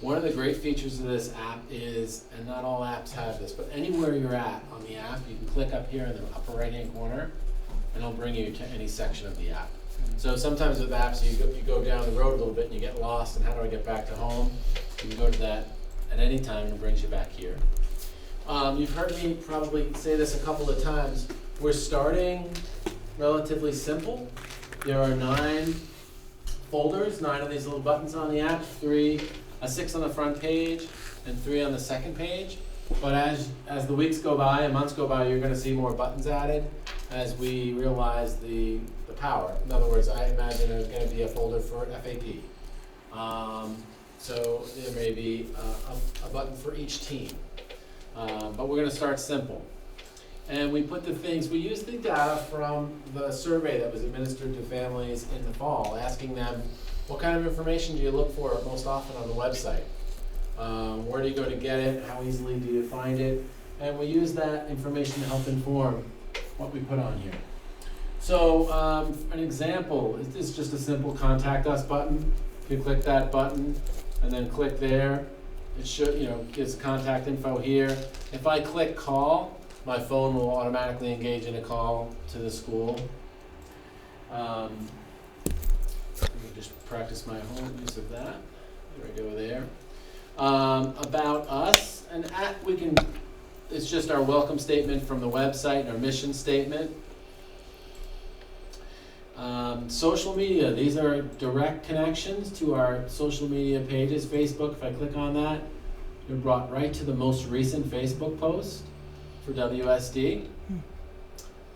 One of the great features of this app is, and not all apps have this, but anywhere you're at on the app, you can click up here in the upper right-hand corner, and it'll bring you to any section of the app. So sometimes with apps, you go down the road a little bit and you get lost, and how do I get back to home? You can go to that at any time, and it brings you back here. You've heard me probably say this a couple of times. We're starting relatively simple. There are 9 folders, 9 of these little buttons on the app, 6 on the front page and 3 on the second page. But as the weeks go by and months go by, you're going to see more buttons added as we realize the power. In other words, I imagine there's going to be a folder for FAP. So there may be a button for each team. But we're going to start simple. And we use the data from the survey that was administered to families in the fall, asking them, what kind of information do you look for most often on the website? Where do you go to get it? How easily do you find it? And we use that information to help inform what we put on here. So an example, this is just a simple contact us button. If you click that button and then click there, it should, gives contact info here. If I click call, my phone will automatically engage in a call to the school. Let me just practice my home use of that. There we go there. About us, and it's just our welcome statement from the website and our mission statement. Social media, these are direct connections to our social media pages. Facebook, if I click on that, you're brought right to the most recent Facebook post for WSD.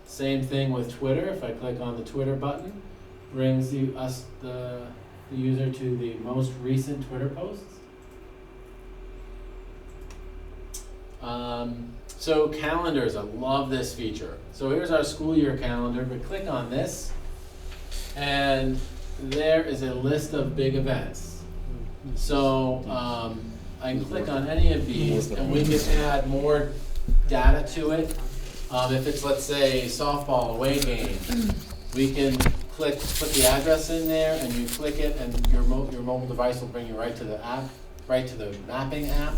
Same thing with Twitter. If I click on the Twitter button, brings the user to the most recent Twitter posts. So calendars, I love this feature. So here's our school year calendar, but click on this, and there is a list of big events. So I can click on any of these, and we can add more data to it. If it's, let's say, softball away game, we can put the address in there, and you click it, and your mobile device will bring you right to the app, right to the mapping app.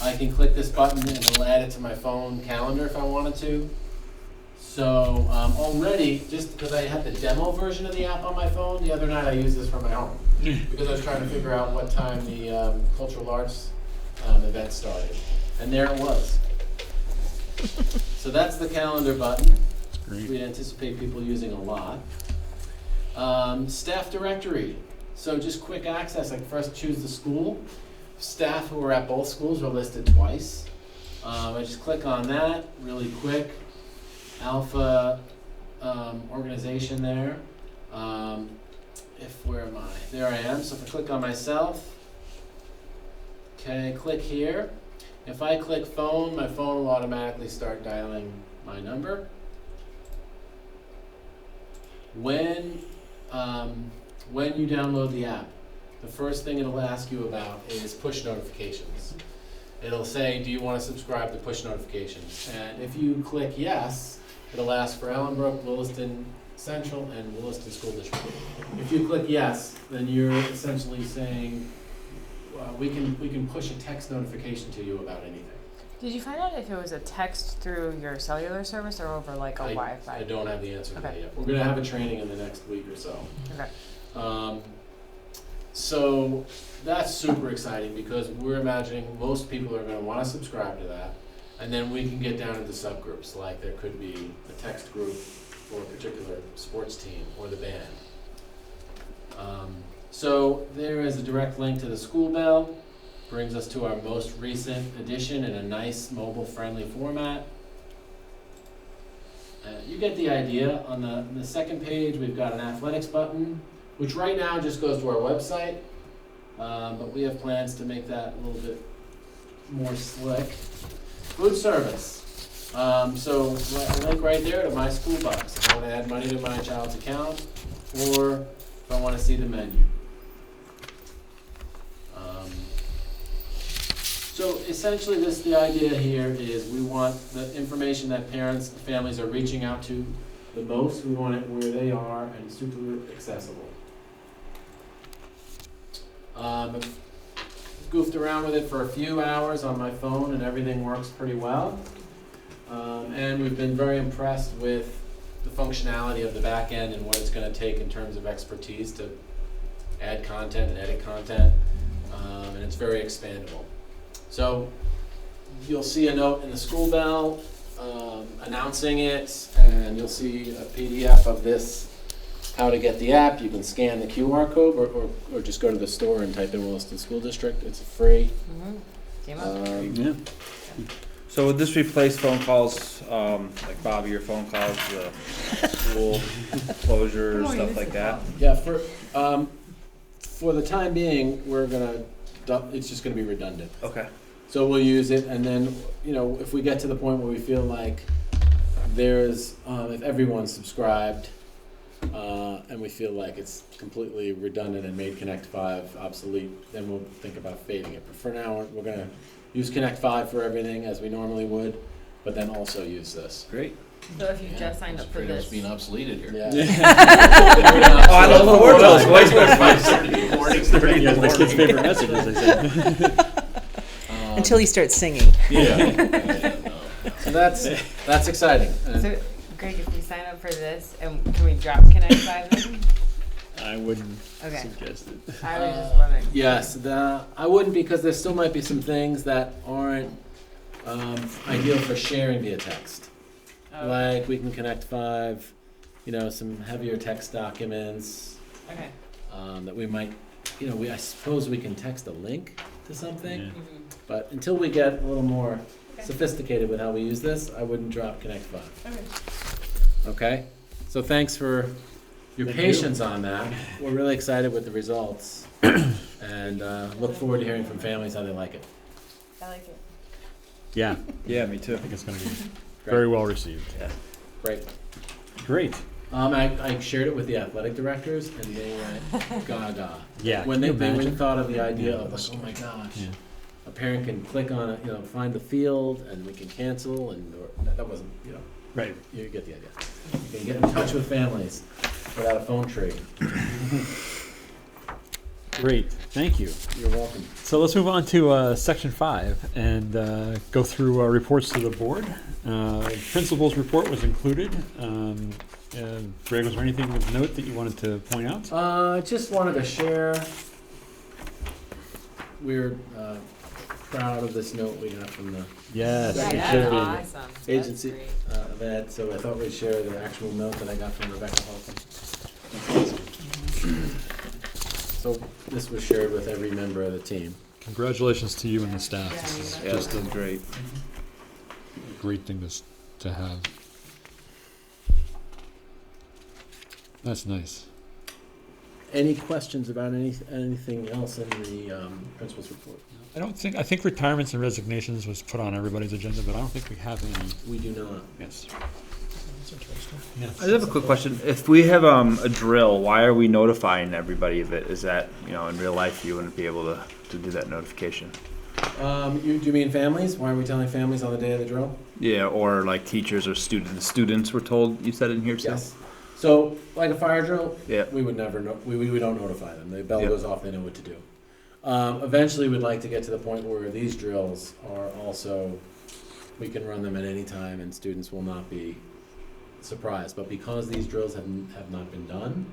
I can click this button and it'll add it to my phone calendar if I wanted to. So already, just because I had the demo version of the app on my phone, the other night I used this from my home because I was trying to figure out what time the cultural arts event started. And there it was. So that's the calendar button. We anticipate people using a lot. Staff directory. So just quick access, like first choose the school. Staff who are at both schools are listed twice. I just click on that really quick. Alpha organization there. Where am I? There I am. So if I click on myself, okay, click here. If I click phone, my phone will automatically start dialing my number. When you download the app, the first thing it'll ask you about is push notifications. It'll say, do you want to subscribe to push notifications? And if you click yes, it'll ask for Ellenbrook, Williston Central, and Williston School District. If you click yes, then you're essentially saying, we can push a text notification to you about anything. Did you find out if it was a text through your cellular service or over like a Wi-Fi? I don't have the answer to that Okay. yet. We're going to have a training in the next week or so. Okay. So that's super exciting because we're imagining most people are going to want to subscribe to that, and then we can get down into subgroups, like there could be a text group for a particular sports team or the band. So there is a direct link to the school bell, brings us to our most recent edition in a nice mobile-friendly format. You get the idea. On the second page, we've got an athletics button, which right now just goes to our website, but we have plans to make that a little bit more slick. Food service. So a link right there to my school bucks. If I want to add money to my child's account, or if I want to see the menu. So essentially the idea here is we want the information that parents, families are reaching out to the most, we want it where they are and super accessible. Goofed around with it for a few hours on my phone and everything works pretty well. And we've been very impressed with the functionality of the back end and what it's going to take in terms of expertise to add content and edit content. And it's very expandable. So you'll see a note in the school bell announcing it, and you'll see a PDF of this, how to get the app. You can scan the QR code or just go to the store and type in Williston School District. It's free. Came up. Yeah. So would this replace phone calls, like Bobby, your phone calls, school closure, stuff like that? Yeah, for the time being, it's just gonna be redundant. Okay. So we'll use it, and then, if we get to the point where we feel like there's, if everyone's subscribed, and we feel like it's completely redundant and made Connect 5 obsolete, then we'll think about fading it. But for now, we're gonna use Connect 5 for everything as we normally would, but then also use this. Great. So if you just signed up for this, being obsoleted here. Yeah. Oh, I love the word though. Voice 5:30 morning, 6:30 Yeah, in the my kid's morning. favorite message, as they say. Until he starts singing. So that's exciting. And so Greg, if you sign up for this, and can we drop Connect 5 then? I wouldn't Okay. suggest it. I was just wondering. yes, I wouldn't, because there still might be some things that aren't ideal for sharing via text. Oh, Like we can Connect 5, some heavier text documents okay. that we might, I suppose we can text a link to something, Yeah. but until we get a little more sophisticated with how we use this, I wouldn't drop Connect 5. Okay? So thanks for your Thank you. patience on that. We're really excited with the results and look forward to hearing from families how they like it. I like it. Yeah, Yeah, me too. I think it's going to be very well received. Great. Great. I shared it with the athletic directors, and they went gaga. Yeah. When can they you when imagine? thought of the idea Yeah. of like, oh my gosh, Yeah. a parent can click on it, find the field, and we can cancel, that wasn't, Right. you get the idea. You can get in touch with families without a phone tree. Great. Thank you. You're welcome. So let's move on to section 5 and go through reports to the board. Principal's report was included. Greg, was there anything of note that you wanted to point out? I just wanted to share, we're proud of this note we got from the Yes. Yeah, it that's should be. awesome. That's agency great. of ed, so I thought we'd share the actual note that I got from Rebecca Holcomb. So this was shared with every member of the team. Congratulations to you and the staff. This is Yeah, just that's a great. great thing to have. That's nice. Any questions about anything else in the principal's report? I think retirements and resignations was put on everybody's agenda, but I don't think we have any. We do not. Yes. That's interesting. Yes. I just have a quick question. If we have a drill, why are we notifying everybody of it? Is that, in real life you wouldn't be able to do that notification? Do you mean families? Why are we telling families on the day of the drill? Yeah, or like teachers or students. Students were told, you said it in here too? Yes. So, like a fire drill, Yeah. we would never know. We don't notify them. The bell Yeah. goes off. They know what to do. Eventually, we'd like to get to the point where these drills are also, we can run them at any time, and students will not be surprised. But because these drills have not been done,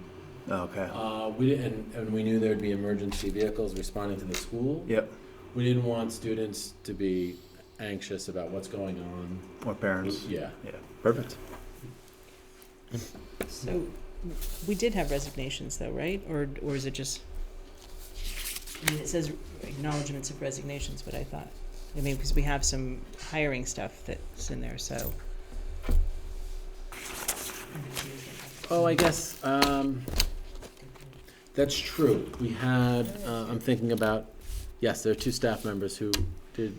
Okay. and we knew there'd be emergency vehicles responding to the school. Yep. We didn't want students to be anxious about what's going on. Or parents. Yeah. Yeah. Perfect. So we did have resignations though, right? Or is it just, it says acknowledgements of resignations, but because we have some hiring stuff that's in there, so. Oh, I guess, that's true. We had, I'm thinking about, yes, there are 2 staff members who did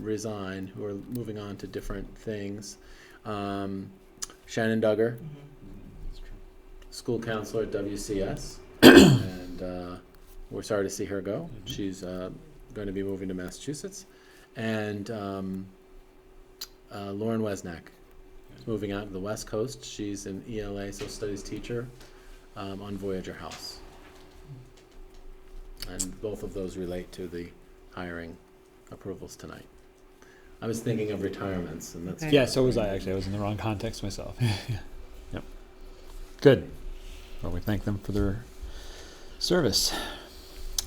resign, who are moving on to different things. Shannon Duggar, school counselor at WCS, and we're sorry to see her go. She's going to be moving to Massachusetts. And Lauren Wesnack is moving out to the West Coast. She's an ELA, social studies teacher, on Voyager House. And both of those relate to the hiring approvals tonight. I was thinking of retirements, and that's Okay. Yeah, so was I actually. I was in the wrong context myself. Yep. Good. Well, we thank them for their service.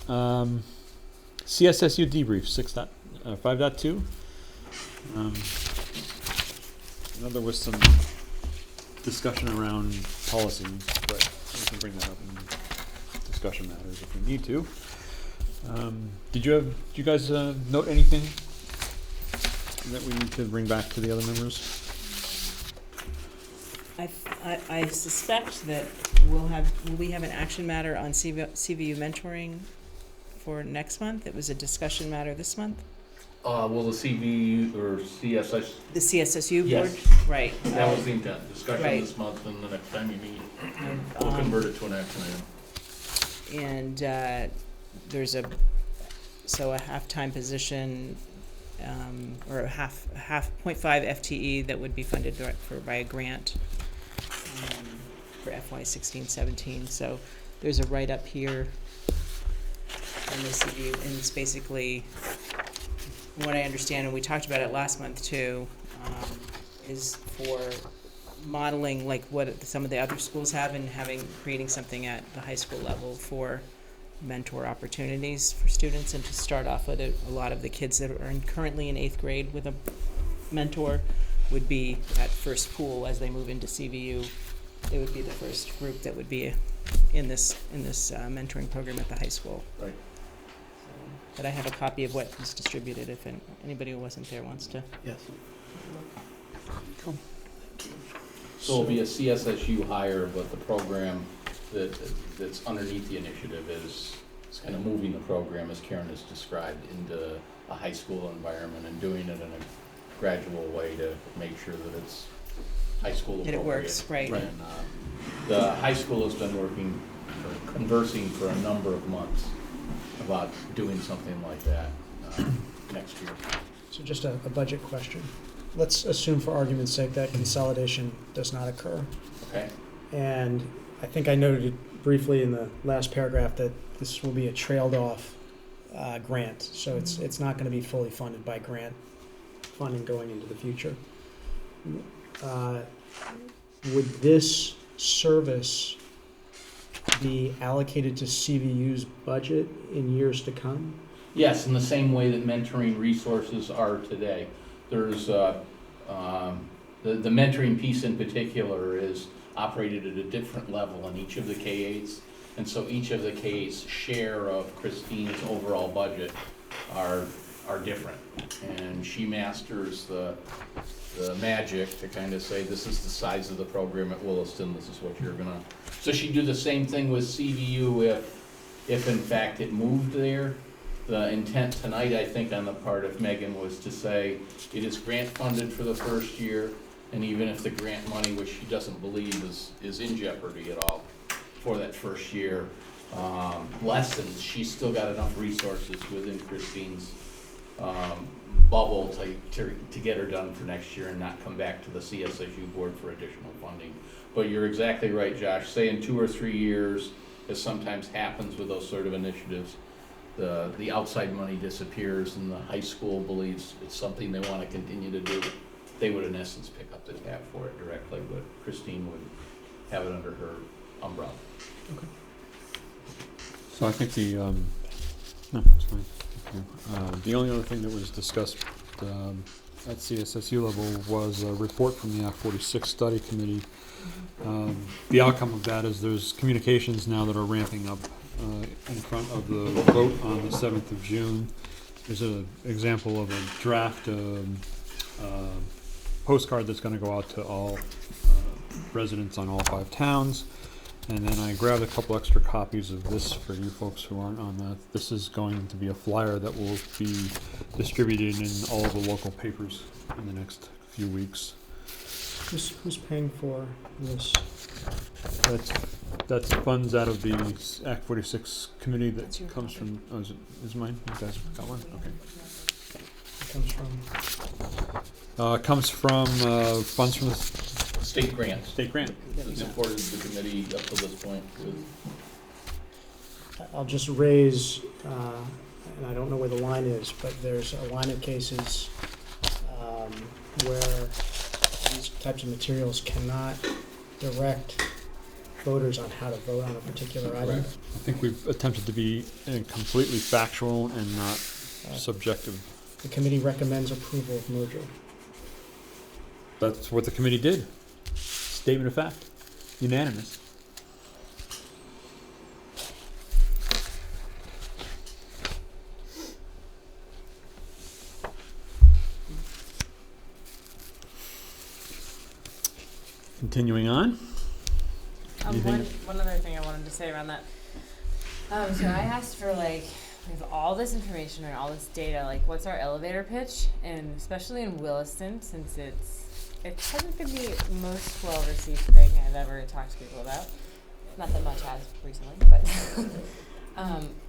CSSU debrief 5.2. I know there was some discussion around policies, but we can bring that up in discussion matters if we need to. Did you guys note anything that we need to bring back to the other members? I suspect that will we have an action matter on CVU mentoring for next month? It was a discussion matter this month? Will the CV or CSS, The CSSU board? Yes. Right. that was the intent, discussion Right. this month, and the next time you meet, we'll Um, convert it to an action item. And there's a half-time position, or a half 0.5 FTE that would be funded by a grant for FY 16-17. So there's a write-up here on the CVU, and it's basically, from what I understand, and we talked about it last month too, is for modeling like what some of the other schools have, and creating something at the high school level for mentor opportunities for students, and to start off with a lot of the kids that are currently in 8th grade with a mentor would be that first pool as they move into CVU. It would be the first group that would be in this mentoring program at the high school. Right. But I have a copy of what was distributed if anybody who wasn't there wants to. Yes. So it'll be a CSSU hire, but the program that's underneath the initiative is kind of moving the program, as Karen has described, into a high school environment and doing it in a gradual way to make sure that it's high school appropriate. That it works, right. And the high school has been conversing for a number of months about doing something like that next year. So just a budget question. Let's assume for argument's sake that consolidation does not occur. Okay? And I think I noted it briefly in the last paragraph that this will be a trailed off grant. So it's not going to be fully funded by grant funding going into the future. Would this service be allocated to CVU's budget in years to come? Yes, in the same way that mentoring resources are today. There's the mentoring piece in particular is operated at a different level in each of the K-8s, and so each of the K-8s' share of Christine's overall budget are different, and she masters the magic to kind of say, this is the size of the program at Williston, this is what you're gonna. So she'd do the same thing with CVU if in fact it moved there. The intent tonight, I think, on the part of Megan was to say it is grant funded for the first year, and even if the grant money, which she doesn't believe is in jeopardy at all for that first year, lessens, she's still got enough resources within Christine's bubble to get her done for next year and not come back to the CSSU board for additional funding. But you're exactly right, Josh. Say in 2 or 3 years, as sometimes happens with those sort of initiatives, the outside money disappears and the high school believes it's something they want to continue to do. They would in essence pick up the tab for it directly, but Christine would have it under her umbrella. Okay. So I think no, it's fine. Thank you. The only other thing that was discussed at CSSU level was a report from the Act 46 Study Committee. The outcome of that is there's communications now that are ramping up in front of the vote on the 7th of June. There's an example of a draft postcard that's going to go out to all residents on all 5 towns. And then I grabbed a couple extra copies of this for you folks who aren't on that. This is going to be a flyer that will be distributed in all of the local papers in the next few weeks. Who's paying for this? That's funds out of the Act 46 committee that That's your comes copy. from, is mine? You guys got one? Okay. comes from? Comes from funds from the State grants. state grant. That supported the committee up to this point with. I'll just raise, and I don't know where the line is, but there's a line of cases where these types of materials cannot direct voters on how to vote on a particular item. Correct. I think we've attempted to be completely factual and not subjective. The committee recommends approval of merger. That's what the committee did. Statement of fact. Unanimous. Continuing on. Anything? One other thing I wanted to say around that. So I asked for like, we have all this information and all this data, like what's our elevator pitch? And especially in Williston, since it hasn't been the most well received thing I've ever talked to people about. Not that much has recently, but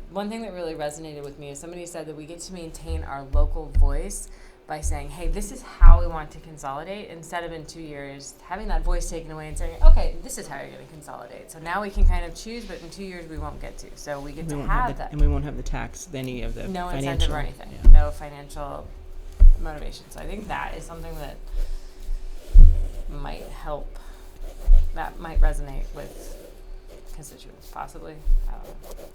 one thing that really resonated with me is somebody said that we get to maintain our local voice by saying, hey, this is how we want to consolidate, instead of in 2 years having that voice taken away and saying, okay, this is how you're going to consolidate. So now we can kind of choose, but in 2 years we won't get to. So we get to have that. And we won't have the tax, any of the No financial. incentive or anything. Yeah. No financial motivation. So I think that is something that might help, that might resonate with constituents, possibly. I don't know.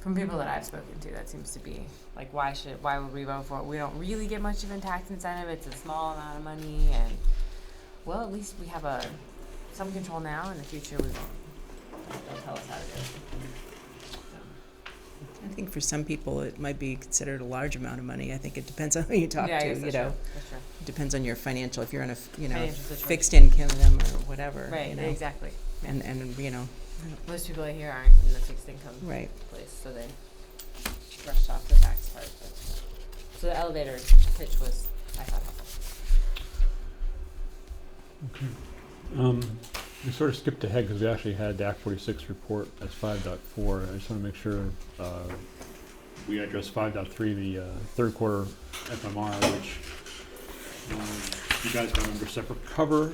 From people that I've spoken to, that seems to be like, why would we vote for it? We don't really get much of a tax incentive. It's a small amount of money, and well, at least we have some control now. In the future, we won't. They'll tell us how to do it. I think for some people it might be considered a large amount of money. I think it depends on who you talk Yeah, I to. guess You that's know, true. That's true. it depends on your financial. If you're in a Financial situation. fixed income or whatever. Right. You know, Exactly. and you know, Most people I hear aren't in the fixed income right. place, so they brushed off the tax part. But. So the elevator pitch was, I thought, Okay. We sort of skipped ahead because we actually had the Act 46 report as 5.4. I just want to make sure we address 5.3, the third quarter FMR, which you guys got under separate cover.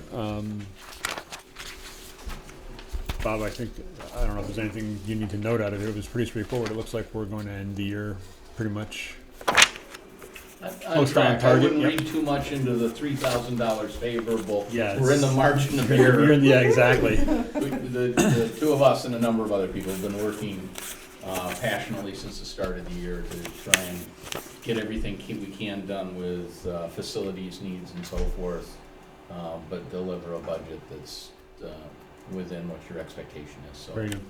Bob, I don't know if there's anything you need to note out of it. It was pretty straightforward. It looks like we're going to end the year pretty much close to on I target. wouldn't Yep. read too much into the $3,000 favorable. Yeah, We're in the margin of You're error. yeah, exactly. The two of us and a number of other people have been working passionately since the start of the year to try and get everything we can done with facilities needs and so forth, but deliver a budget that's within what your expectation is. So Very good.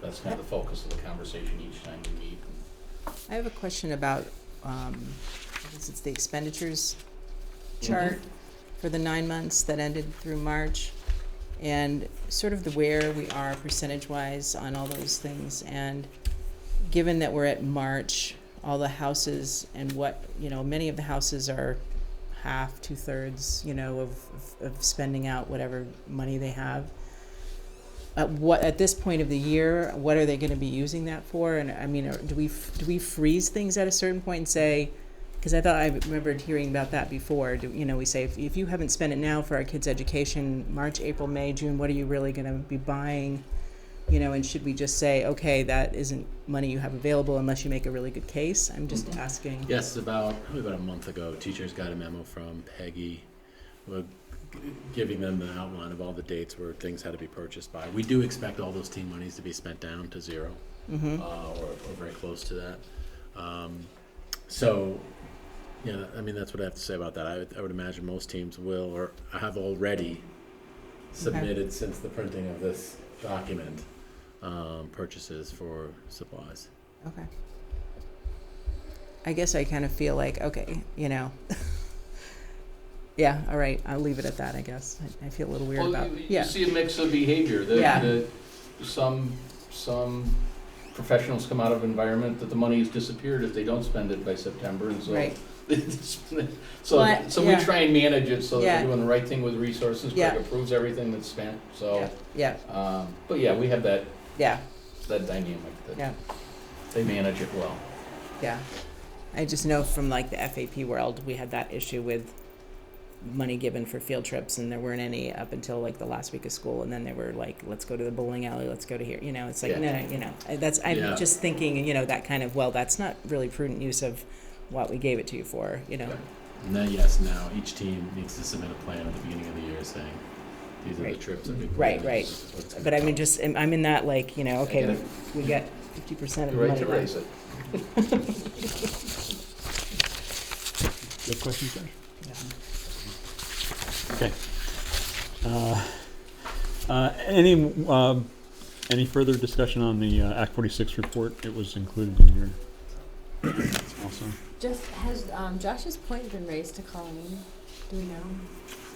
that's kind of the focus of the conversation each time we meet. I have a question about, I guess it's the expenditures chart for the 9 months that ended through March, and sort of where we are percentage-wise on all those things. And given that we're at March, all the houses and many of the houses are half, 2/3, of spending out whatever money they have. At this point of the year, what are they going to be using that for? And I mean, do we freeze things at a certain point and say, because I remembered hearing about that before. We say if you haven't spent it now for our kids' education, March, April, May, June, what are you really going to be buying? And should we just say, okay, that isn't money you have available unless you make a really good case? I'm just asking. Yes, probably about a month ago, teachers got a memo from Peggy giving them the outline of all the dates where things had to be purchased by. We do expect all those team monies to be spent down to zero, or very close to that. So, yeah, I mean, that's what I have to say about that. I would imagine most teams will or have already submitted since the printing of this document purchases for supplies. Okay. I guess I kind of feel like, okay, yeah, all right, I'll leave it at that, I guess. I feel a little weird about it. You see a mix of behavior. Some professionals come out of environment that the money has disappeared if they don't spend it by September, and so Right. so Well, we try and manage it so that Yeah. we're doing the right thing with resources. Craig Yeah. approves everything that's spent. So, Yeah, but yeah, we have that yeah, dynamic that yeah, they manage it well. yeah. I just know from like the FAP world, we had that issue with money given for field trips, and there weren't any up until like the last week of school, and then they were like, let's go to the bowling alley, let's go to here, it's like, Yeah. no, that's, I'm Yeah. just thinking, that kind of, well, that's not really prudent use of what we gave it to you for, And then, yes, now each team needs to submit a plan at the beginning of the year saying, these are the Right. trips that we Right, planned, right. this is what it's gonna But I mean, cost. just, I'm in that like, okay, get it. we got 50% of the You're money right to left. raise it. Good question, Josh? Yeah. Okay. Any further discussion on the Act 46 report? It was included in your also. Just has Josh's point been raised to Colleen? Do we know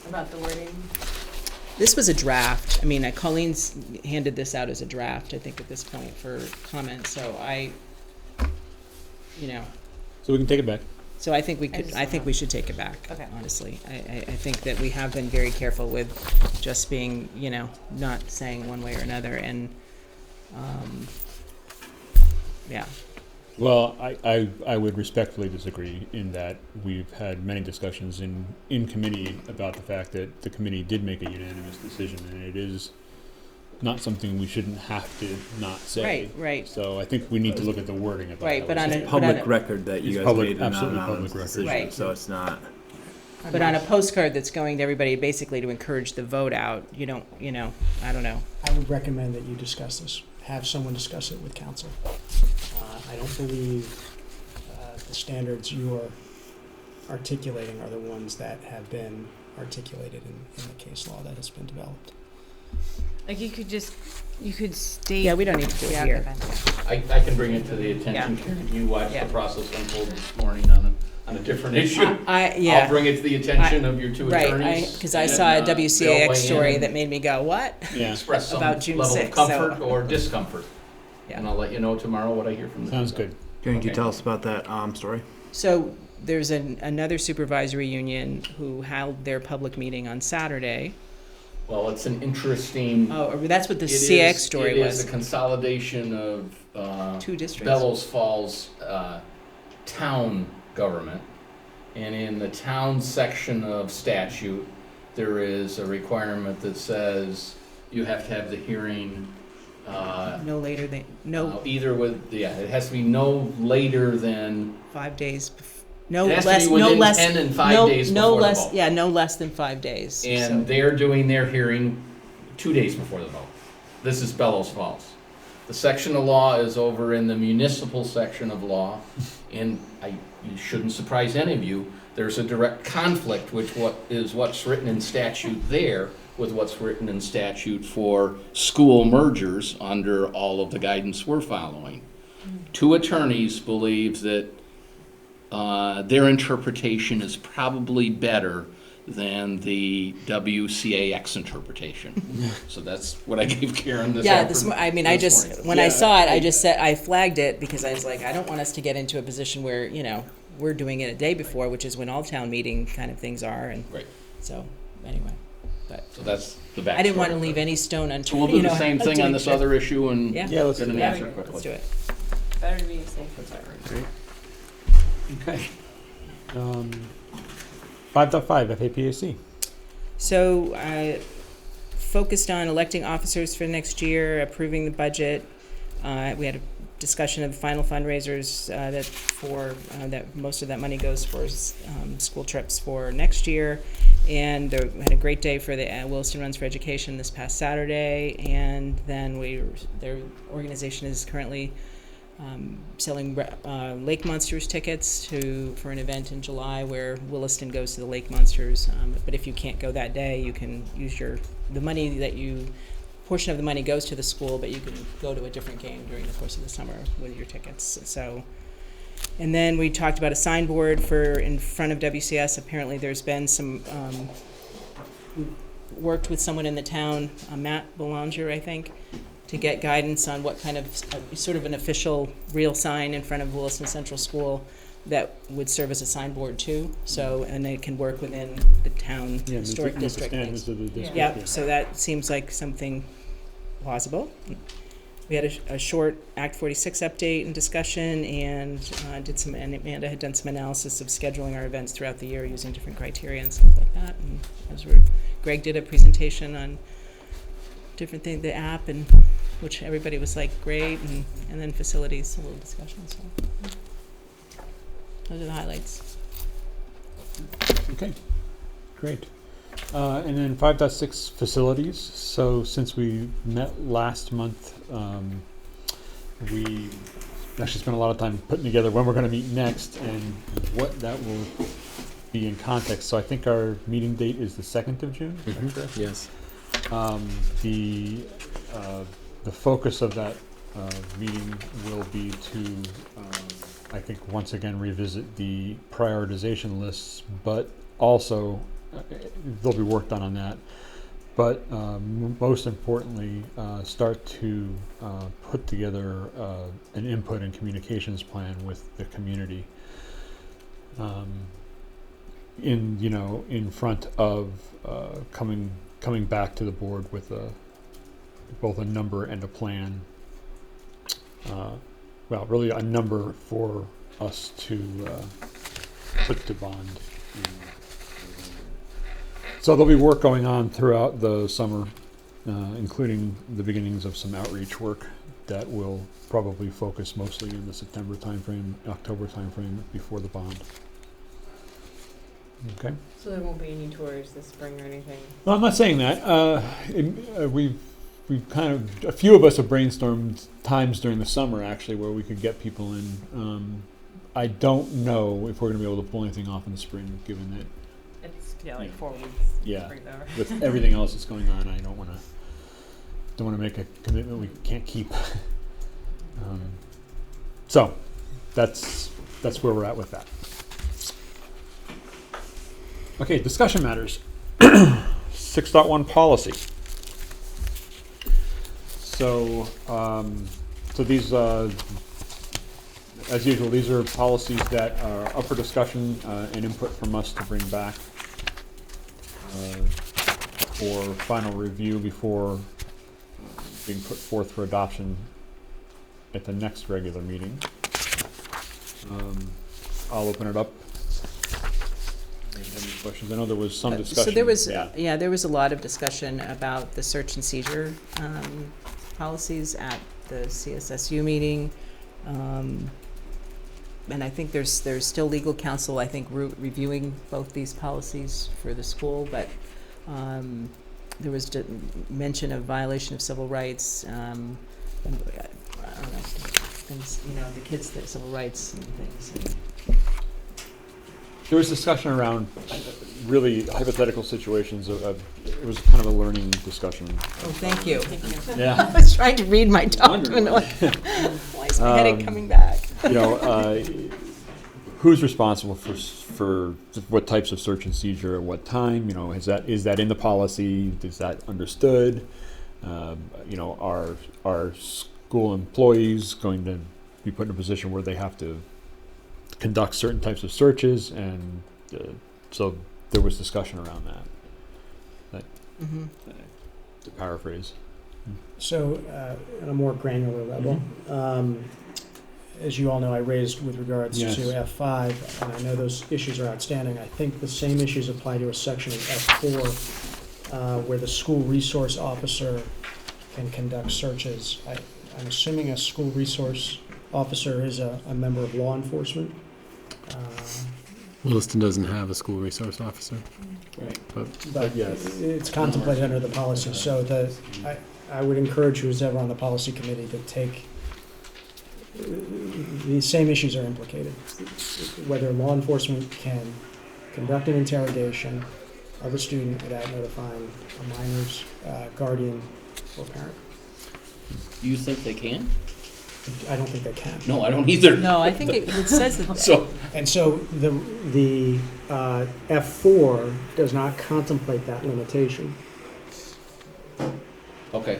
about the wording? This was a draft. I mean, Colleen's handed this out as a draft, I think, at this point for comment. So So we can take it back. so I think we could. just I think wanna- we should take it back. Okay. Honestly, I think that we have been very careful with just being, not saying one way or another, and yeah. Well, I would respectfully disagree in that we've had many discussions in committee about the fact that the committee did make a unanimous decision, and it is not something we shouldn't have to not say. Right. So I think we need to look at the wording of that. Right, I but would on say. a- Public record that you It's guys public- made an absolutely anonymous public record. decision, Right. so it's not. But on a postcard that's going to everybody, basically to encourage the vote out, you don't, I don't know. I would recommend that you discuss this, have someone discuss it with council. I don't believe the standards you're articulating are the ones that have been articulated in the case law that has been developed. Like you could state. Yeah, we don't need to do it Yeah, here. okay, fine. I can bring it to the attention, Karen. You watched Yeah. the process unfold this morning on a different issue. Yeah. I'll bring it to the attention of your two Right, attorneys. because I and, saw a they'll WCAX weigh story in that made me go, what? Yeah, Express some about June level of 6th, so- comfort or discomfort. Yeah. And I'll let you know tomorrow what I hear from them. sounds good. Can you Okay. tell us about that story? So there's another supervisory union who held their public meeting on Saturday. Well, it's an interesting. Oh, that's what the it CX is- story It was. is a consolidation of Two districts. Bellows Falls town government. And in the town section of statute, there is a requirement that says you have to have the hearing No later than, no, either it has to be no later than, 5 days, no it has to less, be no within less. 10 and 5 no- days no before the less, vote. Yeah, no less than 5 days. And so- they're doing their hearing 2 days before the vote. This is Bellows Falls. The section of law is over in the municipal section of law, and you shouldn't surprise any of you, there's a direct conflict with what's written in statute there with what's written in statute for school mergers under all of the guidance we're following. Two attorneys believe that their interpretation is probably better than the WCAX interpretation. So that's what I gave Karen this Yeah, afternoon. I mean, when I saw it, I just said, I flagged it because I was like, I don't want us to get into a position where, we're doing it a day before, which is when all town meeting kind of things are, and Right. so, anyway. So that's the backstory. I didn't want to leave any stone unturned. So we'll do the same thing on this other issue and Yeah. Yeah, let's get do an that. answer quickly. Let's do it. Better to be safe than sorry. Okay. 5.5 FAPAC. So I focused on electing officers for next year, approving the budget. We had a discussion of the final fundraisers that most of that money goes for school trips for next year. And we had a great day for the Williston Runs for Education this past Saturday. And then their organization is currently selling Lake Monsters tickets for an event in July where Williston goes to the Lake Monsters. But if you can't go that day, you can use the money portion of the money goes to the school, but you can go to a different game during the course of the summer with your tickets. So, and then we talked about a signboard in front of WCS. Apparently there's been some, we worked with someone in the town, Matt Belanger, I think, to get guidance on what kind of, sort of an official real sign in front of Williston Central School that would serve as a signboard too. So, and it can work within the town historic district things. Of the district. Yep, so that seems like something plausible. we had a short Act 46 update and discussion, and and Amanda had done some analysis of scheduling our events throughout the year using different criteria and stuff like that. And Greg did a presentation on different things, the app, and which everybody was like great, and then facilities, a little discussion. So those are the highlights. Okay, great. And then 5.6 facilities. So since we met last month, we actually spent a lot of time putting together when we're going to meet next and what that will be in context. So I think our meeting date is the 2nd of June. Is that correct? Yes. The focus of that meeting will be to, I think, once again revisit the prioritization lists, but also they'll be work done on that. But most importantly, start to put together an input and communications plan with the community. In front of coming back to the board with both a number and a plan. Well, really a number for us to put to bond. So there'll be work going on throughout the summer, including the beginnings of some outreach work that will probably focus mostly in the September timeframe, October timeframe before the bond. Okay. So there won't be any tours this spring or anything? Well, I'm not saying that. We've kind of, a few of us have brainstormed times during the summer actually where we could get people in. I don't know if we're going to be able to pull anything off in the spring, given that. It's like 4 weeks. Yeah. Spring's over. With everything else that's going on, I don't want to make a commitment we can't keep. So that's where we're at with that. Okay, discussion matters. 6.1 policy. So these, as usual, these are policies that are up for discussion and input from us to bring back for final review before being put forth for adoption at the next regular meeting. I'll open it up. Any questions? I know there was some discussion. So there was, there was a lot of discussion about the search and seizure policies at the CSSU meeting. And I think there's still legal counsel, I think, reviewing both these policies for the school, but there was mention of violation of civil rights, I don't know, things, the kids, their civil rights and things. There was discussion around really hypothetical situations of it was kind of a learning discussion. Oh, thank you. Yeah. I was trying to read my document. Why is my headache coming back? Who's responsible for what types of search and seizure at what time? Is that in the policy? Is that understood? Are school employees going to be put in a position where they have to conduct certain types of searches? And so there was discussion around that. To paraphrase. So, on a more granular level, as you all know, I raised with regards to F5, and I know those issues are outstanding. I think the same issues apply to a section of F4, where the school resource officer can conduct searches. I'm assuming a school resource officer is a member of law enforcement. Williston doesn't have a school resource officer. Right. But yes, it's contemplated under the policy. So I would encourage who's ever on the policy committee to take, the same issues are implicated. Whether law enforcement can conduct an interrogation of a student without notifying a minor's guardian or parent. You think they can? I don't think they can. No, I don't either. No, I think it says that. So the F4 does not contemplate that limitation. Okay,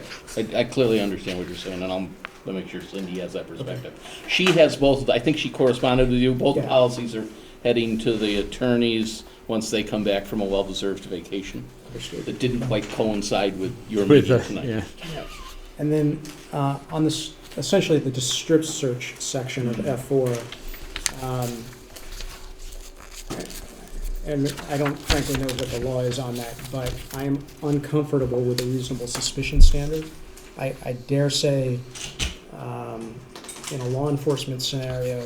I clearly understand what you're saying, and I'll make sure Cindy has that perspective. Okay. She has both. I think she corresponded with you. Both policies are heading to the attorneys once they come back from a well-deserved vacation. Understood. That didn't quite coincide with your meeting tonight. Yeah. And then on this, essentially the strip search section of F4, and I don't frankly know what the law is on that, but I am uncomfortable with the reasonable suspicion standard. I dare say, in a law enforcement scenario,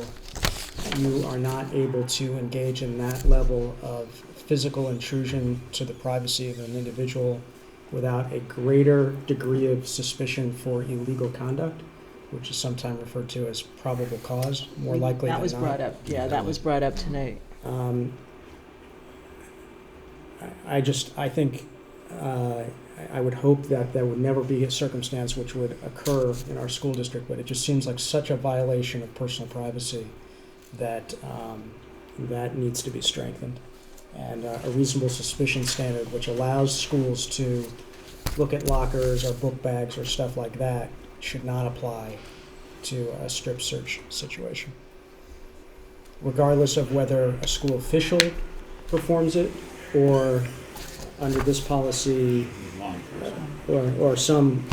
you are not able to engage in that level of physical intrusion to the privacy of an individual without a greater degree of suspicion for illegal conduct, which is sometimes referred to as probable cause, more likely than not. That was brought up, yeah, that was brought up tonight. I think I would hope that there would never be a circumstance which would occur in our school district, but it just seems like such a violation of personal privacy that that needs to be strengthened. And a reasonable suspicion standard which allows schools to look at lockers or book bags or stuff like that should not apply to a strip search situation. Regardless of whether a school official performs it or under this policy or some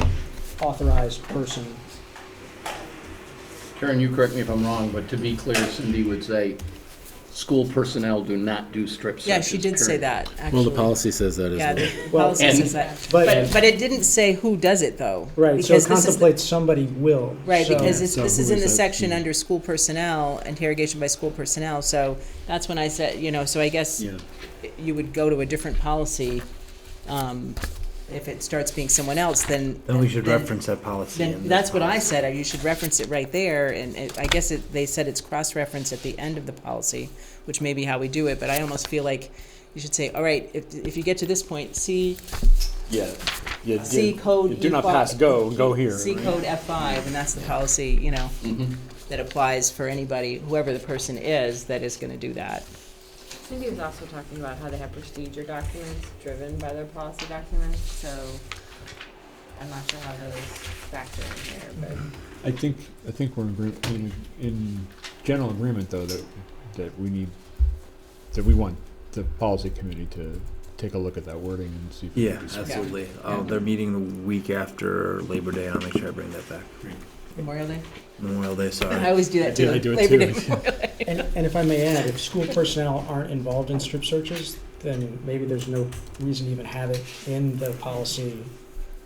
authorized person. Karen, you correct me if I'm wrong, but to be clear, Cindy would say, school personnel do not do strip searches. Yeah, she did say period. that, actually. Well, the policy says that as Yeah, well. the Well, policy and- says that. But, But it didn't say who does it, though. right, so because it this is the- contemplates somebody will. Right, so- because So this is who in is the that? section under school personnel, interrogation by school personnel, so that's when I said, so I guess Yeah. you would go to a different policy. If it starts being someone else, then. Then we should reference that policy. in Then the that's what I policy. said, you should reference it right there, and I guess they said it's cross-referenced at the end of the policy, which may be how we do it, but I almost feel like you should say, all right, if you get to this point, see code. Do not pass go here. See right? code F5, and that's the policy, Mhm. that applies for anybody, whoever the person is that is gonna do that. Cindy was also talking about how they have procedure documents driven by their policy documents, so I'm not sure how those factor in here, but. I think we're in general agreement, though, that we want the policy committee to take a look at that wording and see if we Yeah, can do something. absolutely. They're meeting the week after Labor Day. I'll make sure I bring that back. Memorial Day? Memorial Day, I sorry. always do that too. I do it Labor too. Day, Memorial Day. And if I may add, if school personnel aren't involved in strip searches, then maybe there's no reason to even have it in the policy.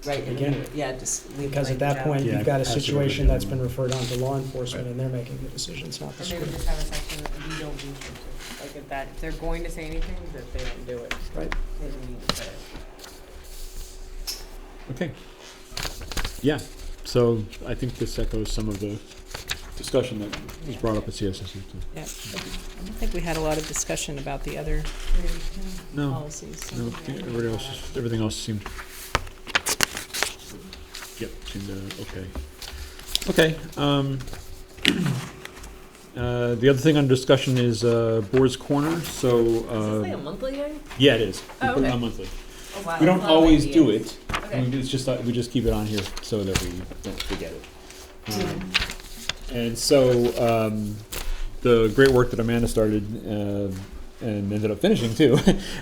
Right, Begin with. yeah, just leave it Because at like that that. point, Yeah, you've got a absolutely. situation that's been referred on to law enforcement and they're making the decisions, not the Or school. maybe just have a section that we don't do strip searches. Like if they're going to say anything, that they don't do it. Right. Maybe we need to say it. Okay. Yeah, so I think this echoes some of the discussion that was brought up at CSSU too. Yeah, I don't think we had a lot of discussion about the other No, policies. so- no, everything else seemed, okay. Okay, the other thing under discussion is, Board's Corner, so, Is this like a monthly thing? yeah, it is. We Oh, put it okay. on monthly. Oh, wow. We don't That's a lot of always do ideas. it. I mean, it's just, we just keep it on here so that we don't forget it. And so, the great work that Amanda started, and ended up finishing too,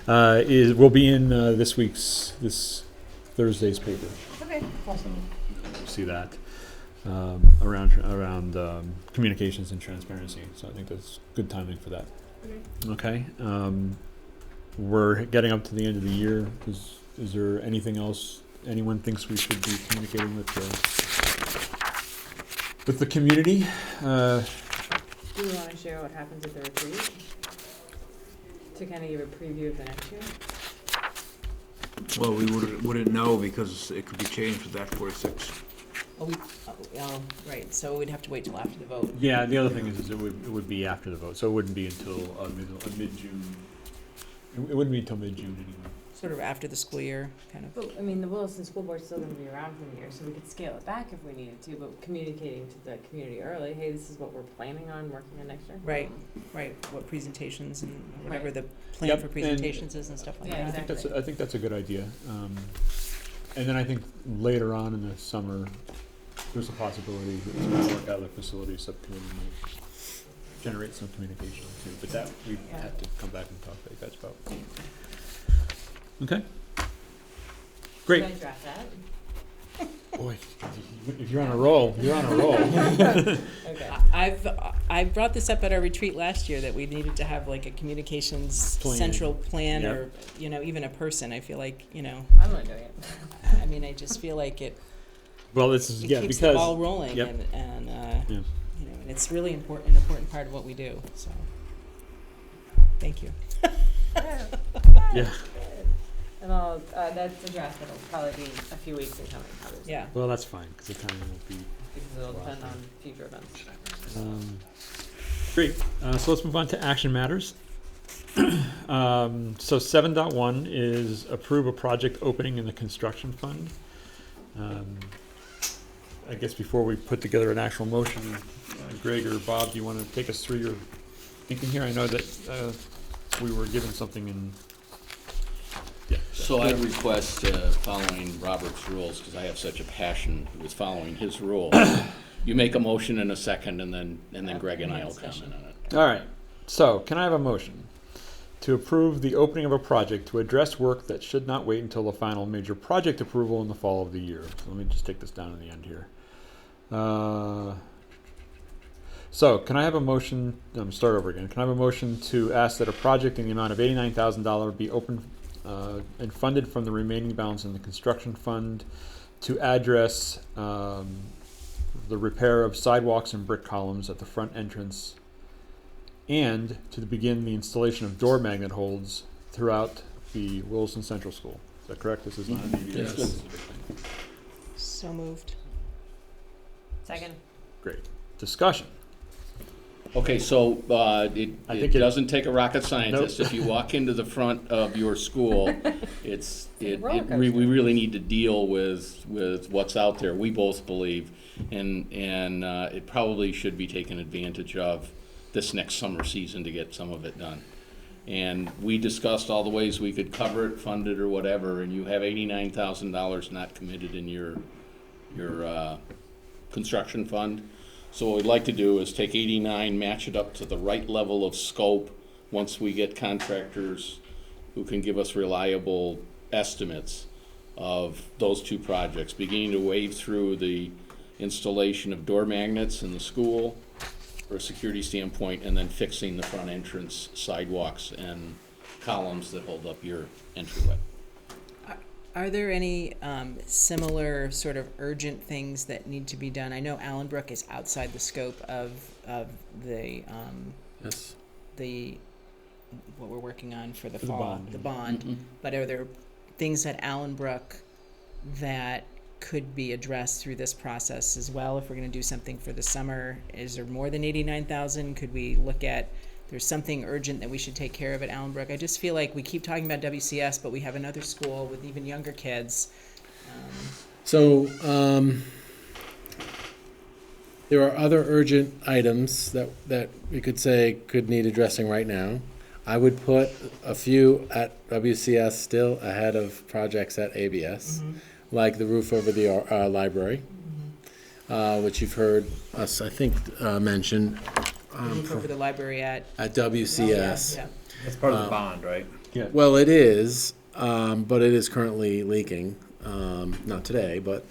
will be in, this Thursday's paper. Okay, awesome. See that, around communications and transparency, so I think that's good timing for that. Okay, we're getting up to the end of the year. Is there anything else anyone thinks we should be communicating with the community? Do we want to share what happens at the retreat? To kind of give a preview of the next year? Well, we wouldn't know because it could be changed with Act 46. Right, so we'd have to wait till after the vote. Yeah, the other thing is it would be after the vote, so it wouldn't be until mid-June. It wouldn't be until mid-June anyway. Sort of after the school year, kind of. Well, I mean, the Williston School Board's still going to be around for the year, so we could scale it back if we needed to, but communicating to the community early, hey, this is what we're planning on working on next year. Right, what presentations and whatever Right. the plan Yep, for and- presentations is and stuff like Yeah, that. exactly. I think that's a good idea. And then I think later on in the summer, there's a possibility that the work out of the facility subcommittee might generate some communication too, but that we have to come back and talk to you guys about. Okay. Great. Should I draft that? Boy, if you're on a roll, you're on a roll. Okay. I brought this up at our retreat last year that we needed to have like a communications Plan. central plan, Yep. or even a person. I feel like I'm not doing it. I mean, I just feel like it Well, this is, keeps because. the ball rolling, Yep. and Yeah. and it's really an important part of what we do. So, thank you. Yeah. And I'll, that's a draft that'll probably be a few weeks in coming, obviously. Yeah. Well, that's fine, because the timing will be. Because it'll depend on future events. Great. So let's move on to action matters. So 7.1 is approve a project opening in the construction fund. I guess before we put together an actual motion, Greg or Bob, do you want to take us through your thinking here? I know that we were given something in. Yeah. So I request, following Robert's rules, because I have such a passion with following his rule, you make a motion in a second, and then Greg and I will comment on it. All right. So can I have a motion to approve the opening of a project to address work that should not wait until the final major project approval in the fall of the year? So let me just take this down in the end here. So can I have a motion? Start over again. Can I have a motion to ask that a project in the amount of $89,000 be opened and funded from the remaining balance in the construction fund to address the repair of sidewalks and brick columns at the front entrance, and to begin the installation of door magnet holds throughout the Williston Central School? Is that correct? This is not an ABS. Yes. So moved. Second. Great. Discussion. Okay, so I it think it- doesn't take a rocket scientist. If you walk into the front of your school, we really need to deal with what's out there, we both believe. And it probably should be taken advantage of this next summer season to get some of it done. And we discussed all the ways we could cover it, fund it, or whatever, and you have $89,000 not committed in your construction fund. So what we'd like to do is take 89, match it up to the right level of scope once we get contractors who can give us reliable estimates of those two projects, beginning to wave through the installation of door magnets in the school for a security standpoint, and then fixing the front entrance sidewalks and columns that hold up your entryway. Are there any similar sort of urgent things that need to be done? I know Allenbrook is outside the scope of the Yes. the what we're working on for the For the fall, bond. the bond. Mhm. But are there things at Allenbrook that could be addressed through this process as well? If we're going to do something for the summer, is there more than 89,000? Could we look at? There's something urgent that we should take care of at Allenbrook. I just feel like we keep talking about WCS, but we have another school with even younger kids. So, there are other urgent items that we could say could need addressing right now. I would put a few at WCS still ahead of projects at ABS, like the roof over the library, which you've heard us, I think, mention. The roof over the library at WCS. Yeah. It's part of the bond, right? Well, it is, but it is currently leaking. Not today, but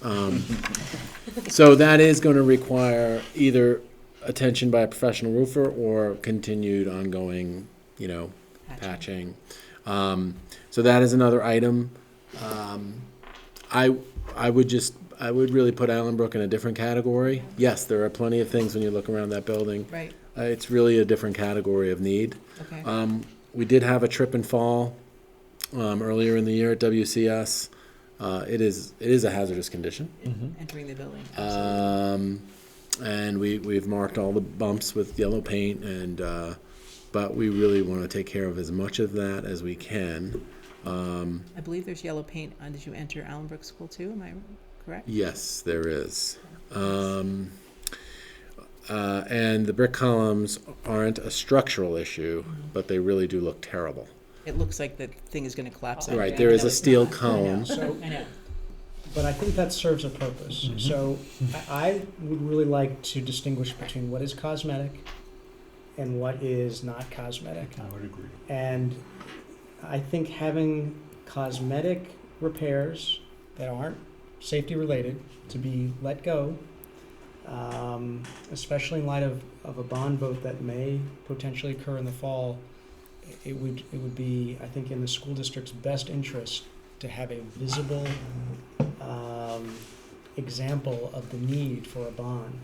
so that is going to require either attention by a professional roofer or continued ongoing, patching. So that is another item. I would really put Allenbrook in a different category. Yes, there are plenty of things when you look around that building. Right. It's really a different category of need. Okay. We did have a trip and fall earlier in the year at WCS. It is a hazardous condition. Entering the building. And we've marked all the bumps with yellow paint, but we really want to take care of as much of that as we can. I believe there's yellow paint as you enter Allenbrook School too. Am I correct? Yes, there is. And the brick columns aren't a structural issue, but they really do look terrible. It looks like the thing is going to collapse. on Right, you. there I is know a it's steel not. column. So, I know. but I think that serves a purpose. So I would really like to distinguish between what is cosmetic and what is not cosmetic. I would agree. And I think having cosmetic repairs that aren't safety related to be let go, especially in light of a bond vote that may potentially occur in the fall. It would be, I think, in the school district's best interest to have a visible example of the need for a bond.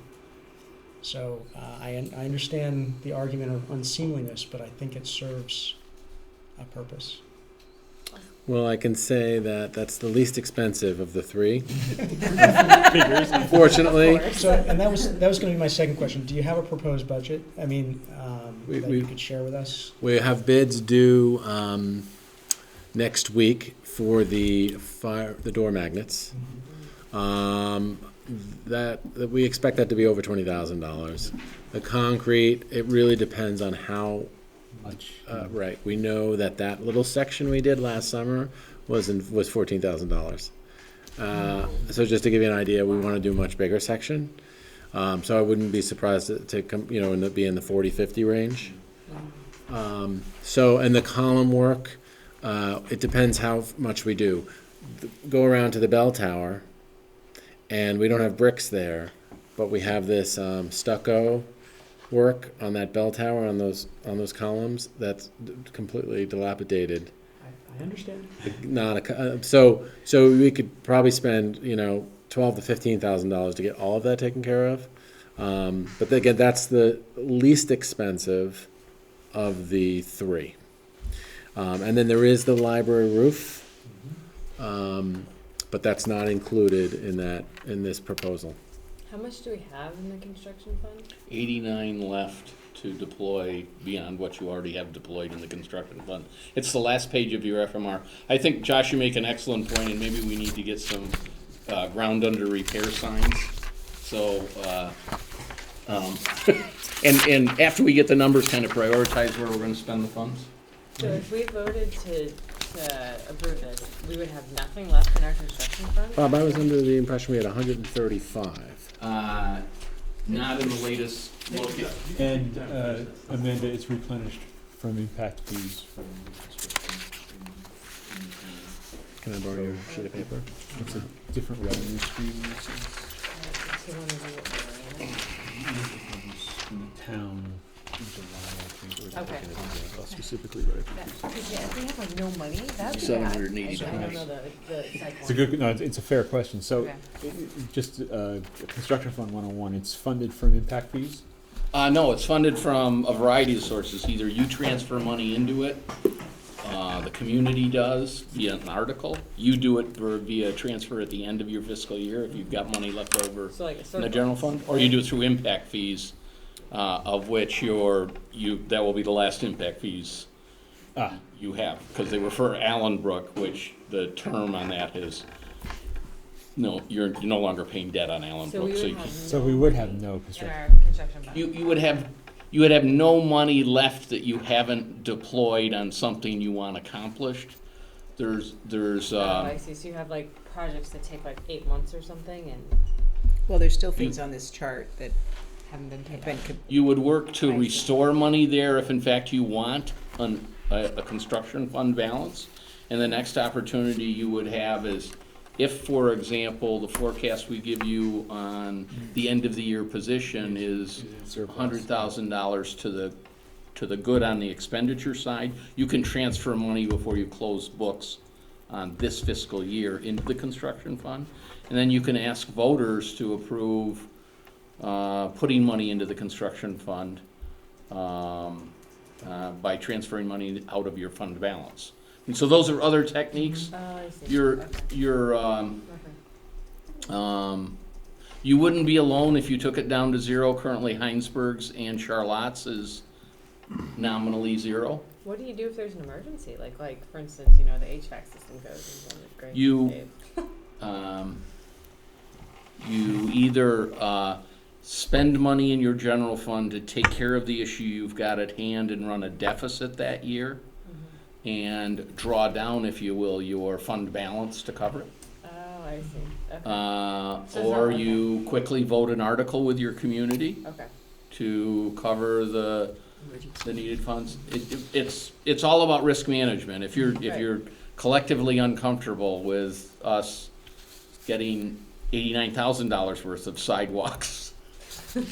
So I understand the argument of unseemliness, but I think it serves a purpose. Well, I can say that that's the least expensive of the three. Unfortunately. So, and that was going to be my second question. Do you have a proposed budget? I mean, that you could share with us? We have bids due next week for the door magnets. That we expect that to be over $20,000. The concrete, it really depends on how much. Right, we know that little section we did last summer was $14,000. So just to give you an idea, we want to do a much bigger section. So I wouldn't be surprised to come, end up being in the 40-50 range. So, and the column work, it depends how much we do. Go around to the bell tower, and we don't have bricks there, but we have this stucco work on that bell tower on those columns that's completely dilapidated. I understand. So we could probably spend $12,000 to $15,000 to get all of that taken care of. But again, that's the least expensive of the three. And then there is the library roof, but that's not included in this proposal. How much do we have in the construction fund? 89 left to deploy beyond what you already have deployed in the construction fund. It's the last page of your FMR. I think, Josh, you make an excellent point, and maybe we need to get some ground under repair signs. So, and after we get the numbers, kind of prioritize where we're going to spend the funds. So if we voted to approve this, we would have nothing left in our construction fund? Bob, I was under the impression we had 135. Not in the latest look. And Amanda, it's replenished from impact fees from Can I borrow your sheet of paper? it's a different revenue stream in the town in July, I think. Or Okay. specifically, right? Because if we have no money, that'd be $780. I don't know the cycle. It's a good. No, it's a fair question. So, Okay. just construction fund 101. It's funded from impact fees. No, it's funded from a variety of sources. Either you transfer money into it, the community does via an article. You do it via transfer at the end of your fiscal year if you've got money left over So like a in the general fund, or you do it through impact fees, of which that will be the last impact fees you have, because they refer Allenbrook, which the term on that is no, you're no longer paying debt on Allenbrook. So we would have no in construction. our construction fund. You would have no money left that you haven't deployed on something you want accomplished. There's I see. So you have like projects that take like 8 months or something, and Well, there's still things on this chart that haven't been paid have been. out. you would work to I see. restore money there if in fact you want a construction fund balance. And the next opportunity you would have is if, for example, the forecast we give you on the end of the year position is $100,000 to the good on the expenditure side, you can transfer money before you close books on this fiscal year into the construction fund. And then you can ask voters to approve putting money into the construction fund by transferring money out of your fund balance. And so those are other techniques. Oh, I see. You wouldn't be alone if you took it down to zero. Currently Heinsberg's and Charlotte's is nominally zero. What do you do if there's an emergency? Like for instance, the HVAC system goes and it's great. You either spend money in your general fund to take care of the issue you've got at hand and run a deficit that year, and draw down, if you will, your fund balance to cover it. Oh, I see. Okay. Or you quickly vote an article with your community Okay. to cover the needed funds. It's all about risk management. If you're collectively uncomfortable with us getting $89,000 worth of sidewalks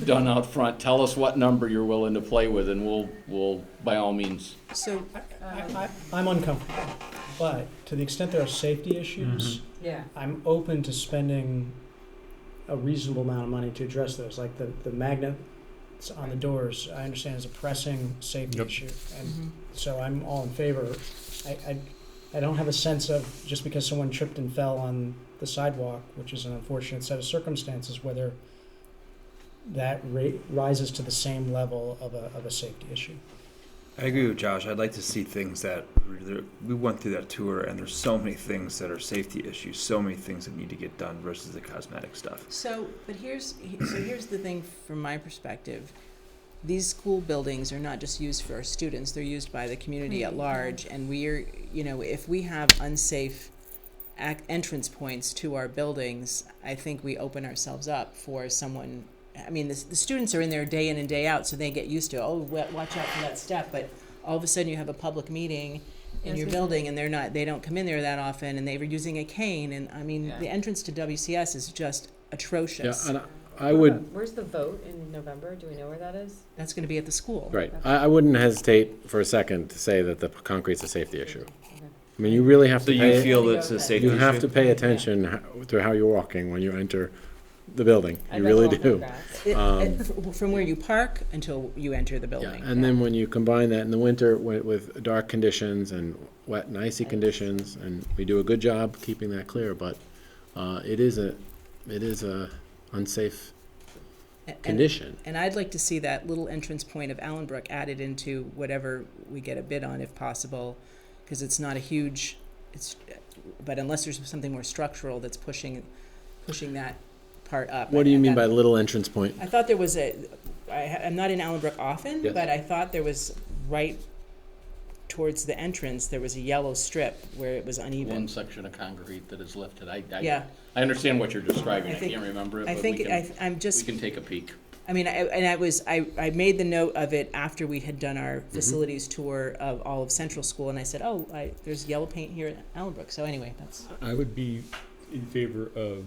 done out front. Tell us what number you're willing to play with, and we'll by all means. So, I'm uncomfortable, but to the extent there are safety issues, Yeah. I'm open to spending a reasonable amount of money to address those, like the magnets on the doors, I understand is a pressing safety Yep. issue, and so I'm all in favor. I don't have a sense of, just because someone tripped and fell on the sidewalk, which is an unfortunate set of circumstances, whether that rises to the same level of a safety issue. I agree with Josh. I'd like to see things that we went through that tour, and there's so many things that are safety issues, so many things that need to get done versus the cosmetic stuff. So, but here's the thing from my perspective. These school buildings are not just used for our students, they're used by the community at large, and we're, if we have unsafe entrance points to our buildings, I think we open ourselves up for someone. I mean, the students are in there day in and day out, so they get used to, watch out for that step, but all of a sudden you have a public meeting in your building, and they don't come in there that often, and they were using a cane, and I mean, the entrance to WCS is just atrocious. Yeah, and I would, Where's the vote in November? Do we know where that is? That's gonna be at the school. right, I wouldn't hesitate for a second to say that the concrete's a safety issue. I mean, you really have So to you pay, feel it's a safety you issue? have to pay attention to how you're walking when you enter the building. I'd You rather really walk on do. grass. From where you park until you enter the Yeah, building. and then when you combine that in the winter with dark conditions and wet and icy conditions, and we do a good job keeping that clear, but it is a unsafe condition. And I'd like to see that little entrance point of Allenbrook added into whatever we get a bid on, if possible, because it's not a huge, but unless there's something more structural that's pushing that part up. What do you mean by little entrance point? I thought there was I'm not in Allenbrook often, Yes. but I thought there was right towards the entrance, there was a yellow strip where it was uneven. One section of concrete that is lifted. Yeah. I understand what you're describing. I I think- can't remember it, I but think we I'm just. can take a peek. I mean, I made the note of it after we had done our facilities tour of all of Central School, and I said, there's yellow paint here at Allenbrook. So anyway, that's. I would be in favor of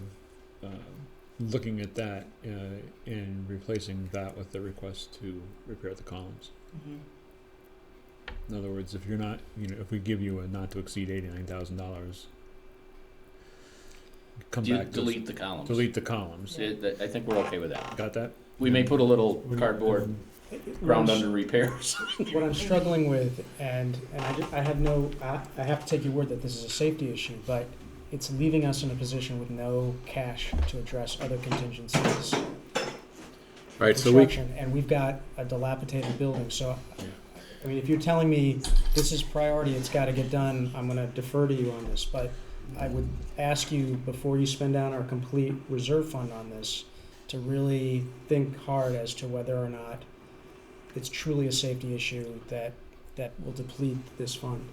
looking at that and replacing that with the request to repair the columns. In other words, if you're not, if we give you a not to exceed $89,000, come back. Delete the columns. Delete the columns. I think we're okay with that. Got that? We may put a little cardboard ground under repairs. What I'm struggling with, and I have to take your word that this is a safety issue, but it's leaving us in a position with no cash to address other contingencies. Right, so we, Construction, and we've got a dilapidated building, so, I mean, if you're telling me this is priority, it's gotta get done, I'm gonna defer to you on this, but I would ask you, before you spend down our complete reserve fund on this, to really think hard as to whether or not it's truly a safety issue that will deplete this fund.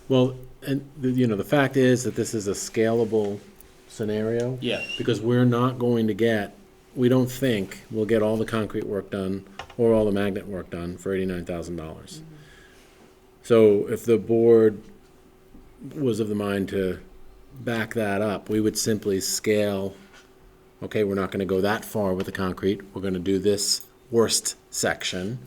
well, and the fact is that this is a scalable scenario. Yeah. Because we're not going to we don't think we'll get all the concrete work done or all the magnet work done for $89,000. So if the board was of the mind to back that up, we would simply scale, okay, we're not gonna go that far with the concrete, we're gonna do this worst section.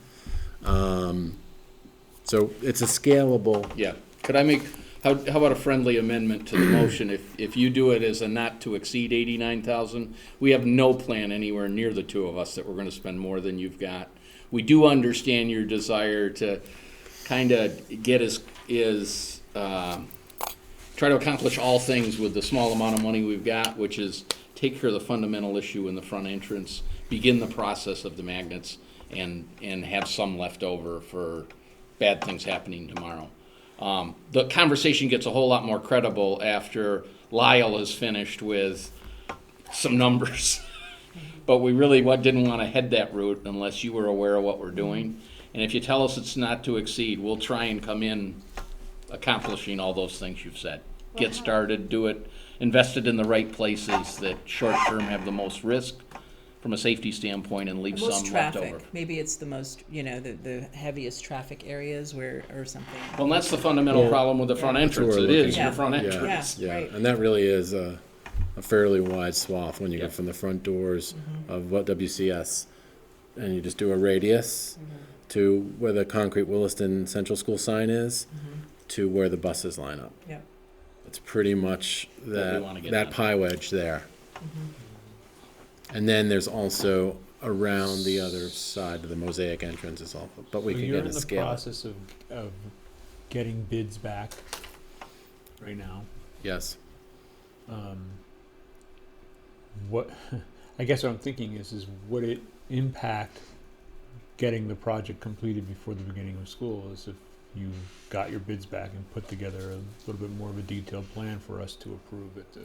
So it's a scalable. Yeah. Could I make, how about a friendly amendment to the motion? If you do it as a not to exceed 89,000, we have no plan anywhere near the two of us that we're gonna spend more than you've got. We do understand your desire to kind of get try to accomplish all things with the small amount of money we've got, which is take care of the fundamental issue in the front entrance, begin the process of the magnets, and have some left over for bad things happening tomorrow. The conversation gets a whole lot more credible after Lyle is finished with some numbers. But we really didn't want to head that route unless you were aware of what we're doing. And if you tell us it's not to exceed, we'll try and come in accomplishing all those things you've said. Get started, do it, invest it in the right places that short-term have the most risk from a safety standpoint and leave Most some left over. traffic. Maybe it's the most, the heaviest traffic areas or something. Well, and that's the fundamental problem with the front entrance. we're It is looking your at. front Yeah. entrance. Yeah, right. And that really is a fairly wide swath when you go Yeah. from the front doors of what WCS, and you just do a radius to where the concrete Williston Central School sign is, to where the buses line up. Yep. It's pretty much What we wanna get that done. pie wedge there. And then there's also around the other side of the mosaic entrance is all, but we So can you're get in a the scale. process of getting bids back right now. Yes. What, I guess what I'm thinking is would it impact getting the project completed before the beginning of school is if you got your bids back and put together a little bit more of a detailed plan for us to approve at the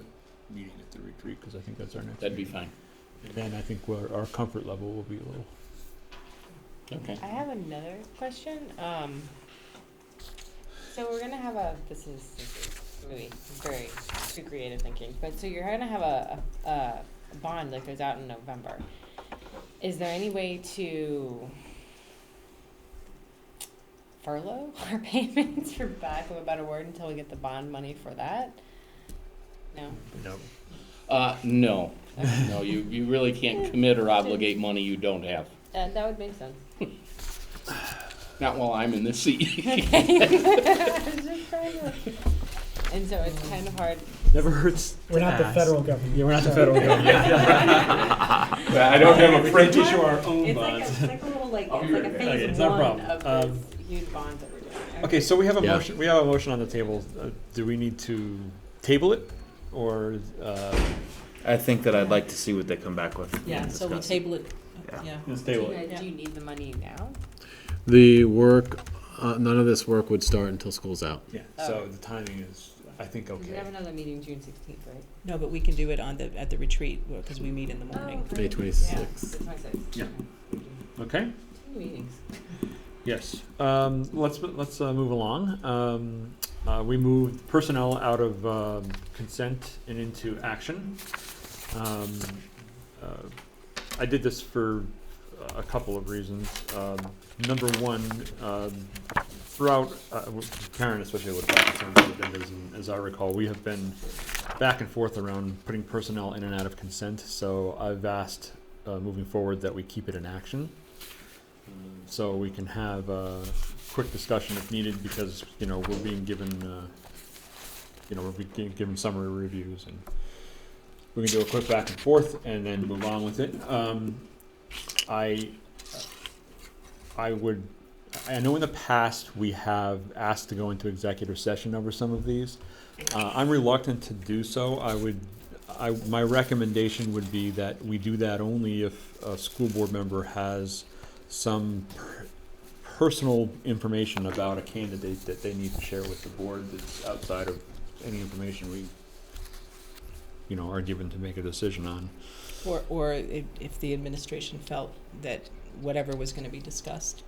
meeting at the retreat, because I think that's our next That'd be meeting. fine. And then I think our comfort level will be a little. Okay. I have another question. So we're gonna have this is really very too creative thinking, but so you're gonna have a bond that goes out in November. Is there any way to furlough our payments, for lack of a better word, until we get the bond money for that? No? No. No, no, you really can't commit or obligate money you don't have. That would make sense. Not while I'm in this seat. Okay. I was just trying to. And so it's kind of hard. Never hurts. We're not the federal government. Yeah, we're not the so- federal government. I don't have a print. Issue our own It's bonds. like a little like I'll it's be like a right back. phase Okay, it's not a one problem. of this huge bonds that we're doing. Okay, so we have a Yeah. motion. We have a motion on the table. Do we need to table it, or I think that I'd like to see what they come back with. Yeah, and so we'll discuss it. table it, Yeah. yeah. let's Do you, table it? guys, do you need the money now? The work, none of this work would start until school's out. Yeah. So the timing is, I think, We okay. have another meeting June 16th, right? No, but we can do it at the retreat, because we meet in the morning. Oh, May right. 26th. Yeah, the 26th. Yeah. Okay. 2 meetings. Yes. Let's move along. We moved personnel out of consent and into action. I did this for a couple of reasons. Number one, throughout, Karen especially looked back at some of the agendas, and as I recall, we have been back and forth around putting personnel in and out of consent. So I've asked, moving forward, that we keep it in action. So we can have a quick discussion if needed, because, we're being given, we're being given summary reviews, and we can do a quick back and forth and then move on with it. I know in the past we have asked to go into executive session over some of these. I'm reluctant to do so. My recommendation would be that we do that only if a school board member has some personal information about a candidate that they need to share with the board that's outside of any information we, are given to make a decision on. Or if the administration felt that whatever was going to be discussed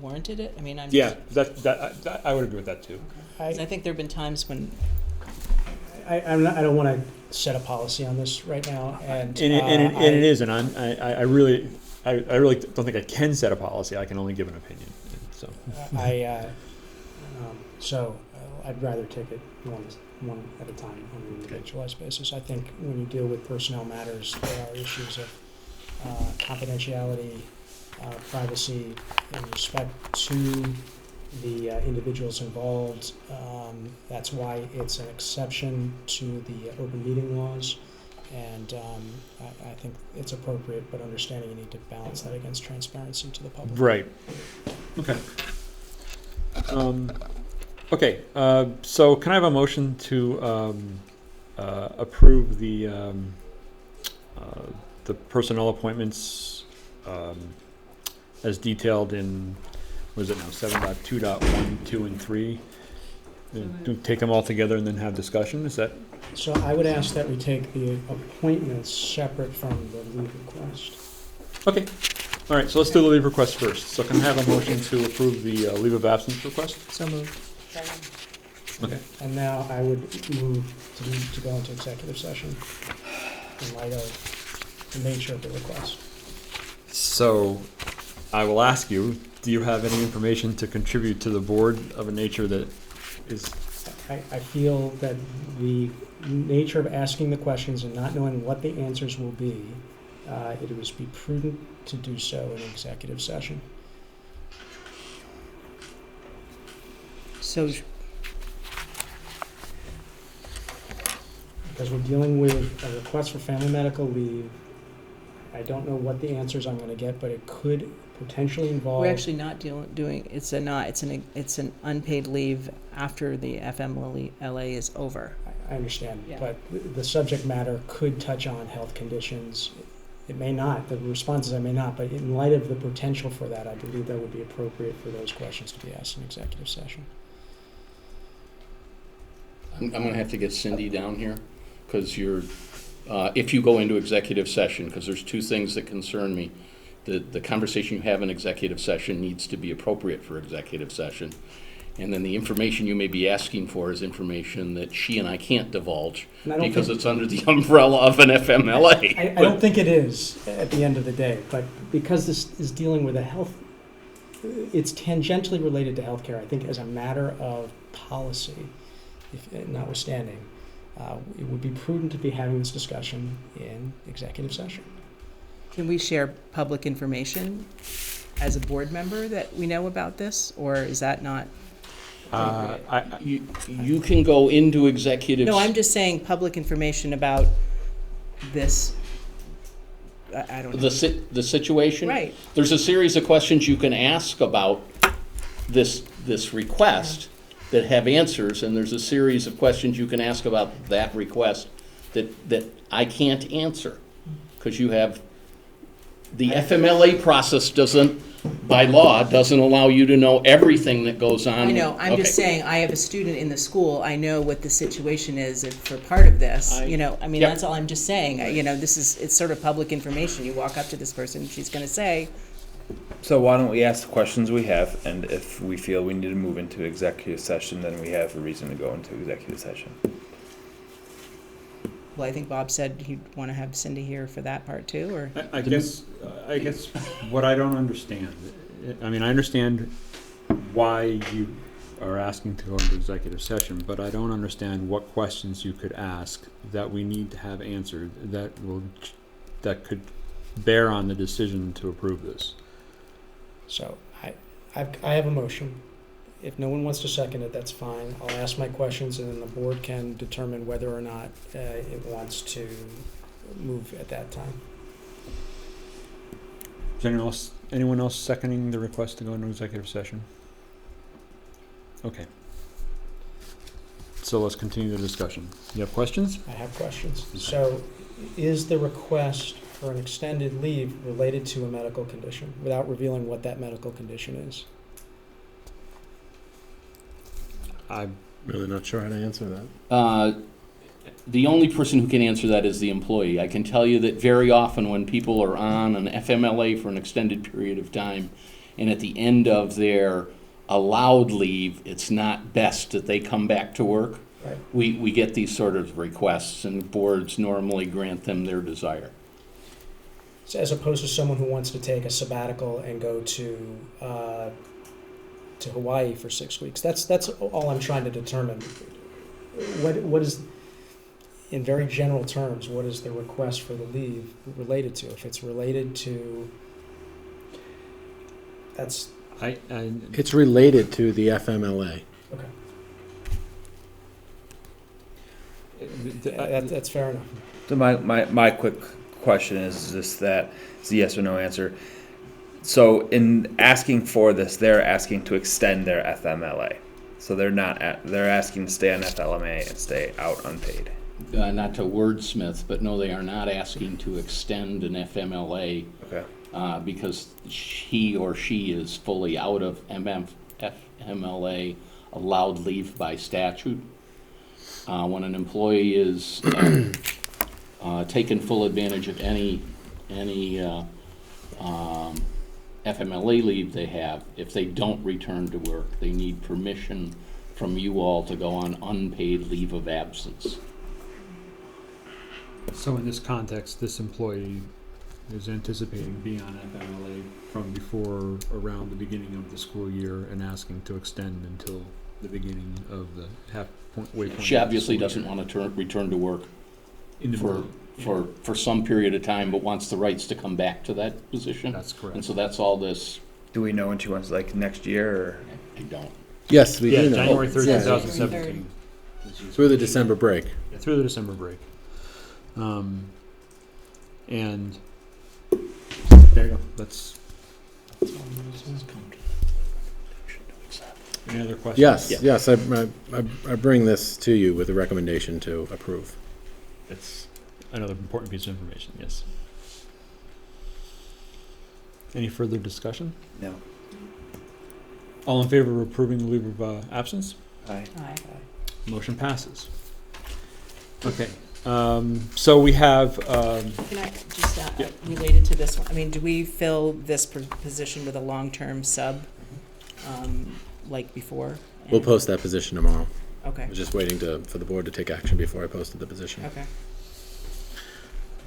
warranted it. I mean, I'm Yeah, that I would agree with that too. 'cause I think there have been times when I don't want to set a policy on this right now, and And it is, and I really don't think I can set a policy. I can only give an opinion. So So I'd rather take it one at a time on an individualized basis. I think when you deal with personnel matters, there are issues of confidentiality, privacy, in respect to the individuals involved. That's why it's an exception to the open meeting laws. And I think it's appropriate, but understanding you need to balance that against transparency to the public. right. Okay. Okay. So can I have a motion to approve the personnel appointments as detailed in, what is it now, 7.2.1, 2, and 3? Do take them all together and then have discussion? Is that? So I would ask that we take the appointments separate from the leave request. Okay. All right, so let's do the leave request first. So can I have a motion to approve the leave of absence request? so moved. Okay. And now I would move to go into executive session in light of the nature of the request. So I will ask you, do you have any information to contribute to the board of a nature that is, I feel that the nature of asking the questions and not knowing what the answers will be, it would be prudent to do so in executive session. So, Because we're dealing with a request for family medical leave. I don't know what the answers I'm going to get, but it could potentially involve. we're actually not doing, it's an unpaid leave after the FMLA is over. I understand, Yeah. but the subject matter could touch on health conditions. It may not. The response is I may not, but in light of the potential for that, I believe that would be appropriate for those questions to be asked in executive session. I'm gonna have to get Cindy down here, because if you go into executive session, because there's two things that concern me. The conversation you have in executive session needs to be appropriate for executive session. And then the information you may be asking for is information that she and I can't divulge because it's under the umbrella of an FMLA. I don't think it is at the end of the day, but because this is dealing with it's tangentially related to healthcare, I think as a matter of policy, notwithstanding, it would be prudent to be having this discussion in executive session. Can we share public information as a board member that we know about this, or is that not? You can go into executive. No, I'm just saying public information about this. I don't know. The situation? Right. There's a series of questions you can ask about this request that have answers, and there's a series of questions you can ask about that request that I can't answer, because you have, the FMLA process by law, doesn't allow you to know everything that goes on. I know, I'm just Okay. saying, I have a student in the school, I know what the situation is for part of this, Yep. that's all I'm just saying. It's sort of public information. You walk up to this person, she's gonna say, So why don't we ask the questions we have, and if we feel we need to move into executive session, then we have a reason to go into executive session. well, I think Bob said he'd wanna have Cindy here for that part too, or? I guess what I don't understand, I mean, I understand why you are asking to go into executive session, but I don't understand what questions you could ask that we need to have answered that could bear on the decision to approve this. So I have a motion. If no one wants to second it, that's fine. I'll ask my questions, and then the board can determine whether or not it wants to move at that time. Is anyone else seconding the request to go into executive session? Okay. So let's continue the discussion. You have questions? I have questions. So is the request for an extended leave related to a medical condition, without revealing what that medical condition is? I'm Really not sure how to answer that. The only person who can answer that is the employee. I can tell you that very often when people are on an FMLA for an extended period of time, and at the end of their allowed leave, it's not best that they come back to work. Right. We get these sort of requests, and boards normally grant them their desire. So as opposed to someone who wants to take a sabbatical and go to Hawaii for 6 weeks. That's all I'm trying to determine. What is, in very general terms, what is the request for the leave related to? If it's related to, that's It's related to the FMLA. okay. That's fair enough. So my quick question is just that, it's a yes or no answer. So in asking for this, they're asking to extend their FMLA. So they're asking to stay on FLMA and stay out unpaid. Not to wordsmith, but no, they are not asking to extend an FMLA. Okay. Because he or she is fully out of FMLA allowed leave by statute. When an employee is taken full advantage of any FMLA leave they have, if they don't return to work, they need permission from you all to go on unpaid leave of absence. So in this context, this employee is anticipating being on FMLA from before around the beginning of the school year and asking to extend until the beginning of the waypoint. She obviously doesn't want to return to work In the for, middle. for some period of time, but wants the rights to come back to that position. That's correct. And so that's all this, Do we know when she wants, like, next year, or? I don't. Yes, we Yeah, do know. January 3rd, Yeah. 2017. Through the December break. Yeah, through the December break. And there you go. That's. Any other questions? Yes, I bring this to you with a recommendation to approve. It's another important piece of information, yes. Any further discussion? No. All in favor of approving the leave of absence? Aye. Motion passes. Okay, so we have, Can I just, Yeah. related to this one, I mean, do we fill this position with a long-term sub, like before? We'll post that position tomorrow. Okay, We're just waiting for the board to take action before I posted the position.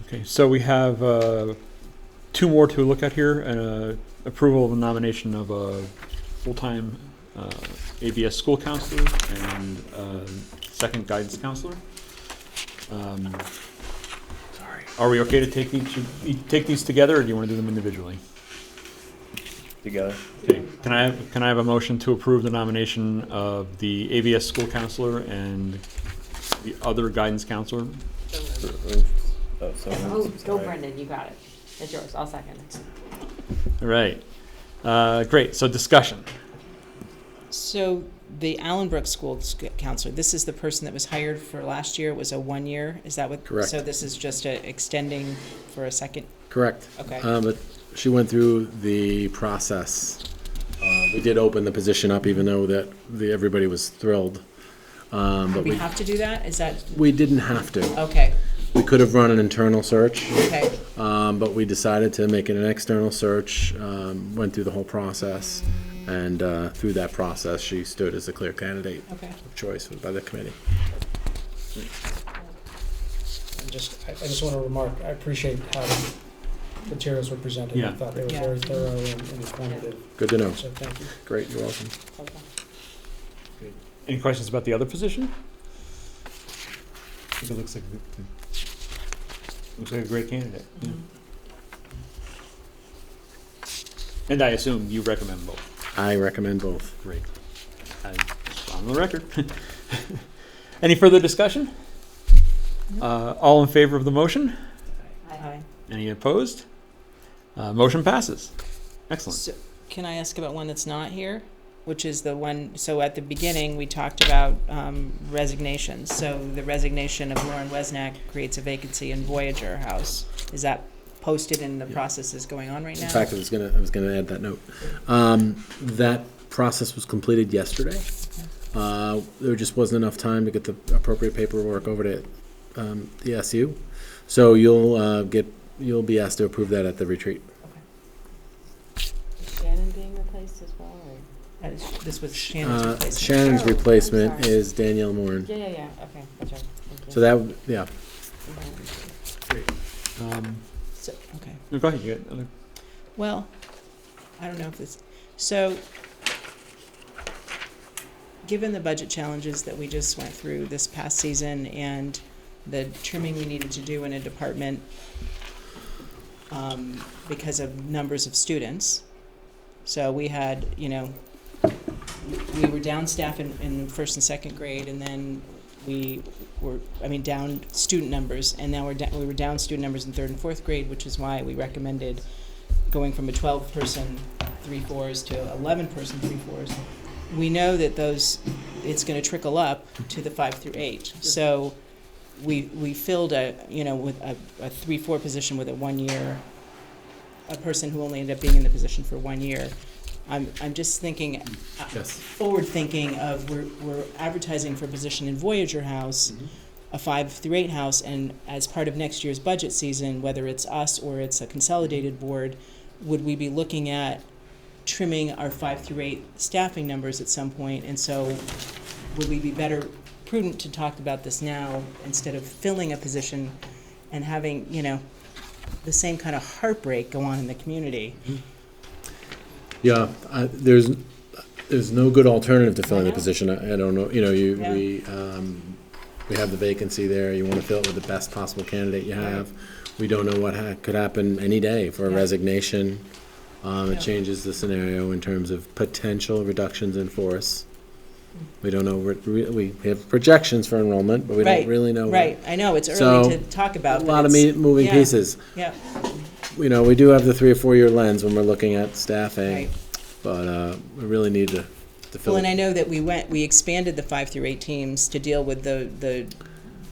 okay, so we have two more to look at here, and approval of the nomination of a full-time ABS school counselor and second guidance counselor. Are we okay to take these together, or do you want to do them individually? Together. Okay, can I have a motion to approve the nomination of the ABS school counselor and the other guidance counselor? Oh, so Oh, moved. go Sorry. Brendan, you got it. It's yours, I'll second. All right, great, so discussion. so the Allenbrook School Counselor, this is the person that was hired for last year, it was a 1 year, is that what? Correct. So this is just extending for a second, Correct. okay. But she went through the process. We did open the position up, even though everybody was thrilled. But Do we have to do that, is that, we didn't have to. okay, We could have run an internal search, okay, but we decided to make it an external search, went through the whole process, and through that process, she stood as a clear candidate okay. of choice by the committee. I just want to remark, I appreciate how the materials were presented. Yeah. I thought they were Yeah. very thorough and informative, Good to know. so thank you. Great, you're welcome. Any questions about the other position? I think it looks like a great candidate. Yeah. And I assume you recommend both. I recommend both. Great. On the record. Any further discussion? All in favor of the motion? Aye. Any opposed? Motion passes. Excellent. So, can I ask about one that's not here? Which is the one, so at the beginning, we talked about resignations. So the resignation of Lauren Wesnack creates a vacancy in Voyager House. Is that posted and the process is going on right now? In fact, I was gonna add that note. That process was completed yesterday. There just wasn't enough time to get the appropriate paperwork over to the SU. So you'll be asked to approve that at the retreat. Is Shannon being replaced as well, or? This was Shannon's replacement. Shannon's Oh, I'm replacement sorry. is Danielle Moran. Yeah, okay, that's right, thank you. So that, yeah. So, okay. No, go ahead. You got other. Well, I don't know if this, so, given the budget challenges that we just went through this past season and the trimming we needed to do in a department because of numbers of students, so we had, we were down staff in first and second grade, and then we were, down student numbers, and now we were down student numbers in third and fourth grade, which is why we recommended going from a 12-person 3-4s to 11-person 3-4s. We know that it's going to trickle up to the 5 through 8. So we filled with a 3-4 position with a person who only ended up being in the position for 1 year. I'm just thinking, Yes. forward thinking of we're advertising for a position in Voyager House, a 5 through 8 house, and as part of next year's budget season, whether it's us or it's a consolidated board, would we be looking at trimming our 5 through 8 staffing numbers at some point? And so would we be prudent to talk about this now instead of filling a position and having, the same kind of heartbreak go on in the community? Yeah, there's no good alternative to filling the know. position. I don't know, you know, Yeah. we have the vacancy there. You want to fill it with the best possible candidate you have. We don't know what could happen any day for a Yeah. resignation. Yeah. It changes the scenario in terms of potential reductions in force. We don't know, we have projections for enrollment, but we Right, don't really know. Right, I know, it's So, early to talk about, A but lot of it's- moving yeah, pieces. Yeah, You know, we do have the 3 or 4 year lens when we're looking at staffing, right. but we really need to fill Well, and I it. know that we expanded the 5 through 8 teams to deal with the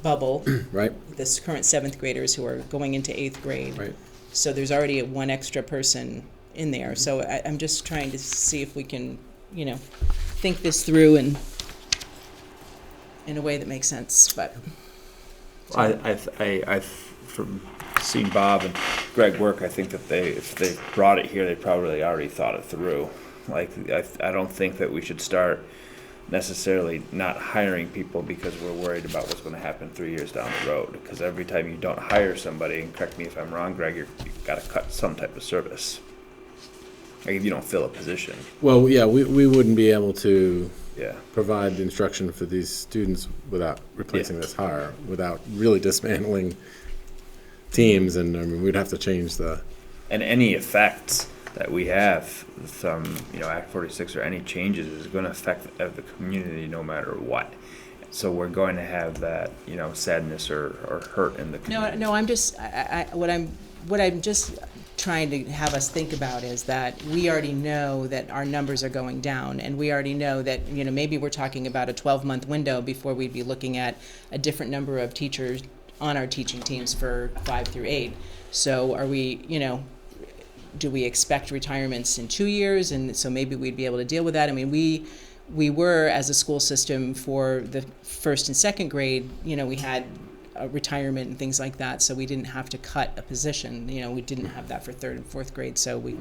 bubble, Right, this current 7th graders who are going into 8th grade. right. So there's already one extra person in there, so I'm just trying to see if we can, you know, think this through and in a way that makes sense, but. I from seeing Bob and Greg work, I think that if they brought it here, they probably already thought it through. Like, I don't think that we should start necessarily not hiring people because we're worried about what's going to happen 3 years down the road. Because every time you don't hire somebody, and correct me if I'm wrong, Greg, you've got to cut some type of service. Like if you don't fill a position. Well, yeah, we wouldn't be able to Yeah. provide the instruction for these students without replacing this hire, without really dismantling teams, and I mean, we'd have to change the. And any effects that we have from, Act 46 or any changes is going to affect the community no matter what. So we're going to have that, sadness or hurt in the community. No, I'm just, what I'm just trying to have us think about is that we already know that our numbers are going down, and we already know that, maybe we're talking about a 12-month window before we'd be looking at a different number of teachers on our teaching teams for 5 through 8. So are we, do we expect retirements in 2 years? And so maybe we'd be able to deal with that. I mean, we were, as a school system, for the 1st and 2nd grade, we had a retirement and things like that, so we didn't have to cut a position. We didn't have that for 3rd and 4th grade, so we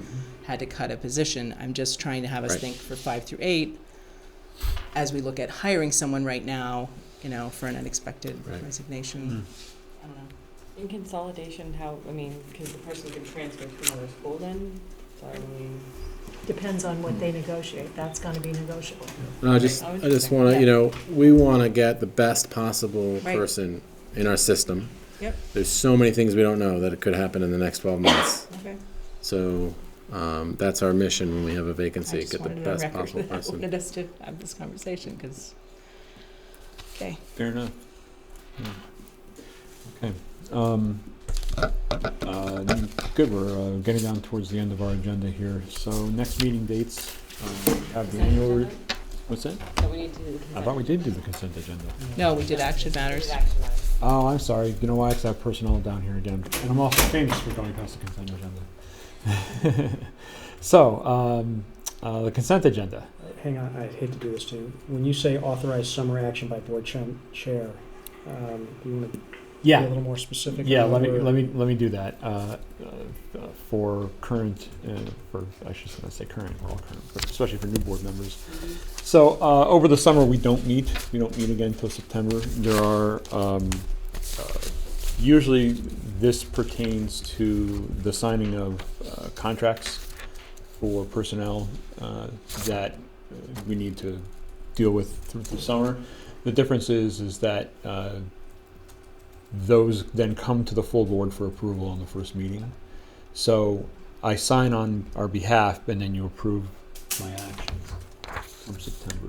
had to cut a position. I'm just trying to have us Right. think for 5 through 8, as we look at hiring someone right now, for an unexpected Right. resignation. I don't know. In consolidation, because the person can transfer to another school then, so I mean. Depends on what they negotiate. That's gonna be negotiable. No, I just want to, we want to get the best possible Right. person in our system. Yep. There's so many things we don't know that it could happen in the next 12 months. Okay. So that's our mission when we have a I vacancy, just get the wanted it on best record possible that I person. wanted us to have this conversation, because, okay. Fair enough. Yeah. Okay. Good, we're getting down towards the end of our agenda here. So next meeting dates, we have the annual, what's that? So we need to do the consent. I thought we did do the consent agenda. No, we did action matters. Oh, I'm sorry. You know why? 'Cause I have personnel down here again. And I'm also famous for going past the consent agenda. So, the consent agenda. Hang on, I hate to do this to you. When you say authorize summary action by board chair, do you want to be a little more specific? Yeah, on let what me we're- do that. For current, I should not say current, we're all current, but especially for new board members. So, over the summer, we don't meet again until September. There are, usually this pertains to the signing of contracts for personnel that we need to deal with through the summer. The difference is that those then come to the full board for approval on the first meeting. So I sign on our behalf, and then you approve my actions from September.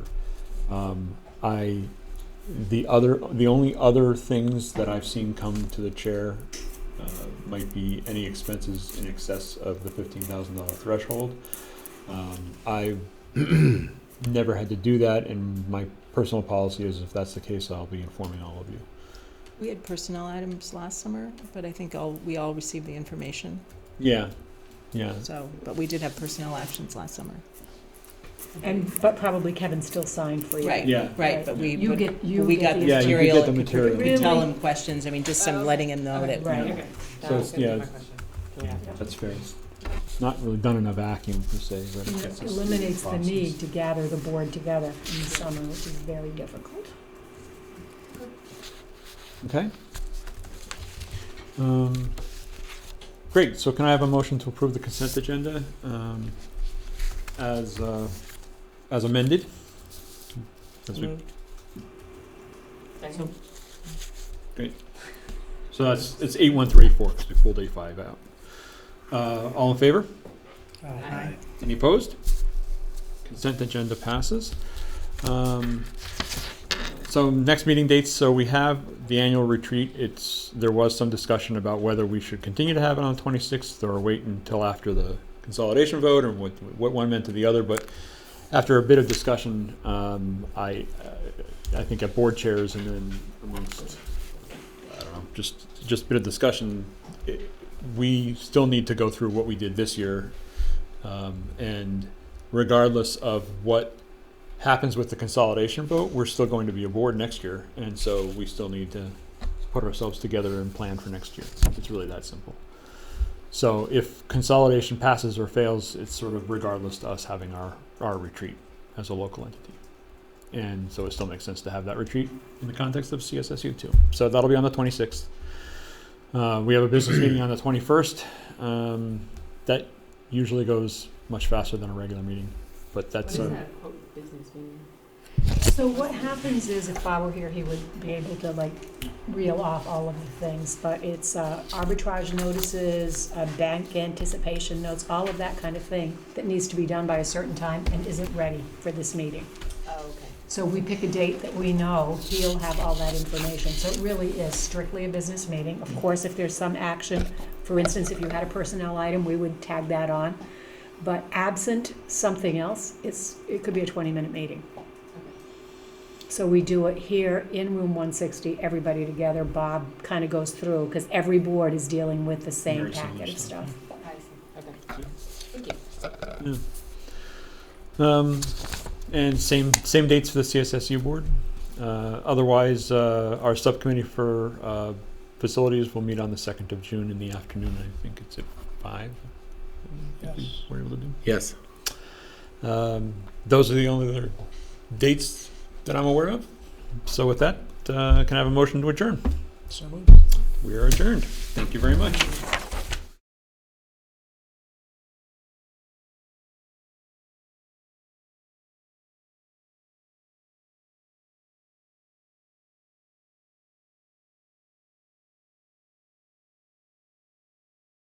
The only other things that I've seen come to the chair might be any expenses in excess of the $15,000 threshold. I've never had to do that, and my personal policy is if that's the case, I'll be informing all of you. We had personnel items last summer, but I think we all received the information. Yeah. So, but we did have personnel actions last summer. But probably Kevin still signed for you. Right, Yeah. right, but we You get got the Yeah, you could material. get the and material. We could tell them questions, just some letting them know that. Right. Okay. So That it's- was gonna be yeah. my question. Yeah. That's fair. It's not really done in a vacuum per se, but And it's it just eliminates the process. need to gather the board together in the summer, which is very difficult. Okay. Great, so can I have a motion to approve the consent agenda as as amended. As we- Second. So it's 8-1 through 8-4 because we pulled 8-5 out. All in favor? Aye. Any opposed? Consent agenda passes. So next meeting dates, so we have the annual retreat. There was some discussion about whether we should continue to have it on the 26th or wait until after the consolidation vote or what one meant to the other. But after a bit of discussion, I think at board chairs and then amongst, I don't know, just a bit of discussion, we still need to go through what we did this year. And regardless of what happens with the consolidation vote, we're still going to be a board next year. And so we still need to put ourselves together and plan for next year. It's really that simple. So if consolidation passes or fails, it's sort of regardless to us having our retreat as a local entity. And so it still makes sense to have that retreat in the context of CSSU too. So that'll be on the 26th. We have a business meeting on the 21st. That usually goes much faster than a regular meeting, but that's What is that quote business meeting? So what happens is, if Bob were here, he would be able to like reel off all of the things, but it's arbitrage notices, bank anticipation notes, all of that kind of thing that needs to be done by a certain time and isn't ready for this meeting. Oh, okay. So we pick a date that we know he'll have all that information. So it really is strictly a business meeting. Of course, if there's some action, for instance, if you had a personnel item, we would tag that on. But absent something else, it could be a 20-minute meeting. So we do it here in room 160, everybody together. Bob kind of goes through, because every board is dealing with the same Very similar packet of stuff. stuff. I see. Okay. Thank you. And same dates for the CSSU board. Otherwise, our subcommittee for facilities will meet on the 2nd of June in the afternoon. I think it's at 5. Yes. We're able to do. Yes. Those are the only other dates that I'm aware of. So with that, can I have a motion to adjourn? So moved. We are adjourned. Thank you very much.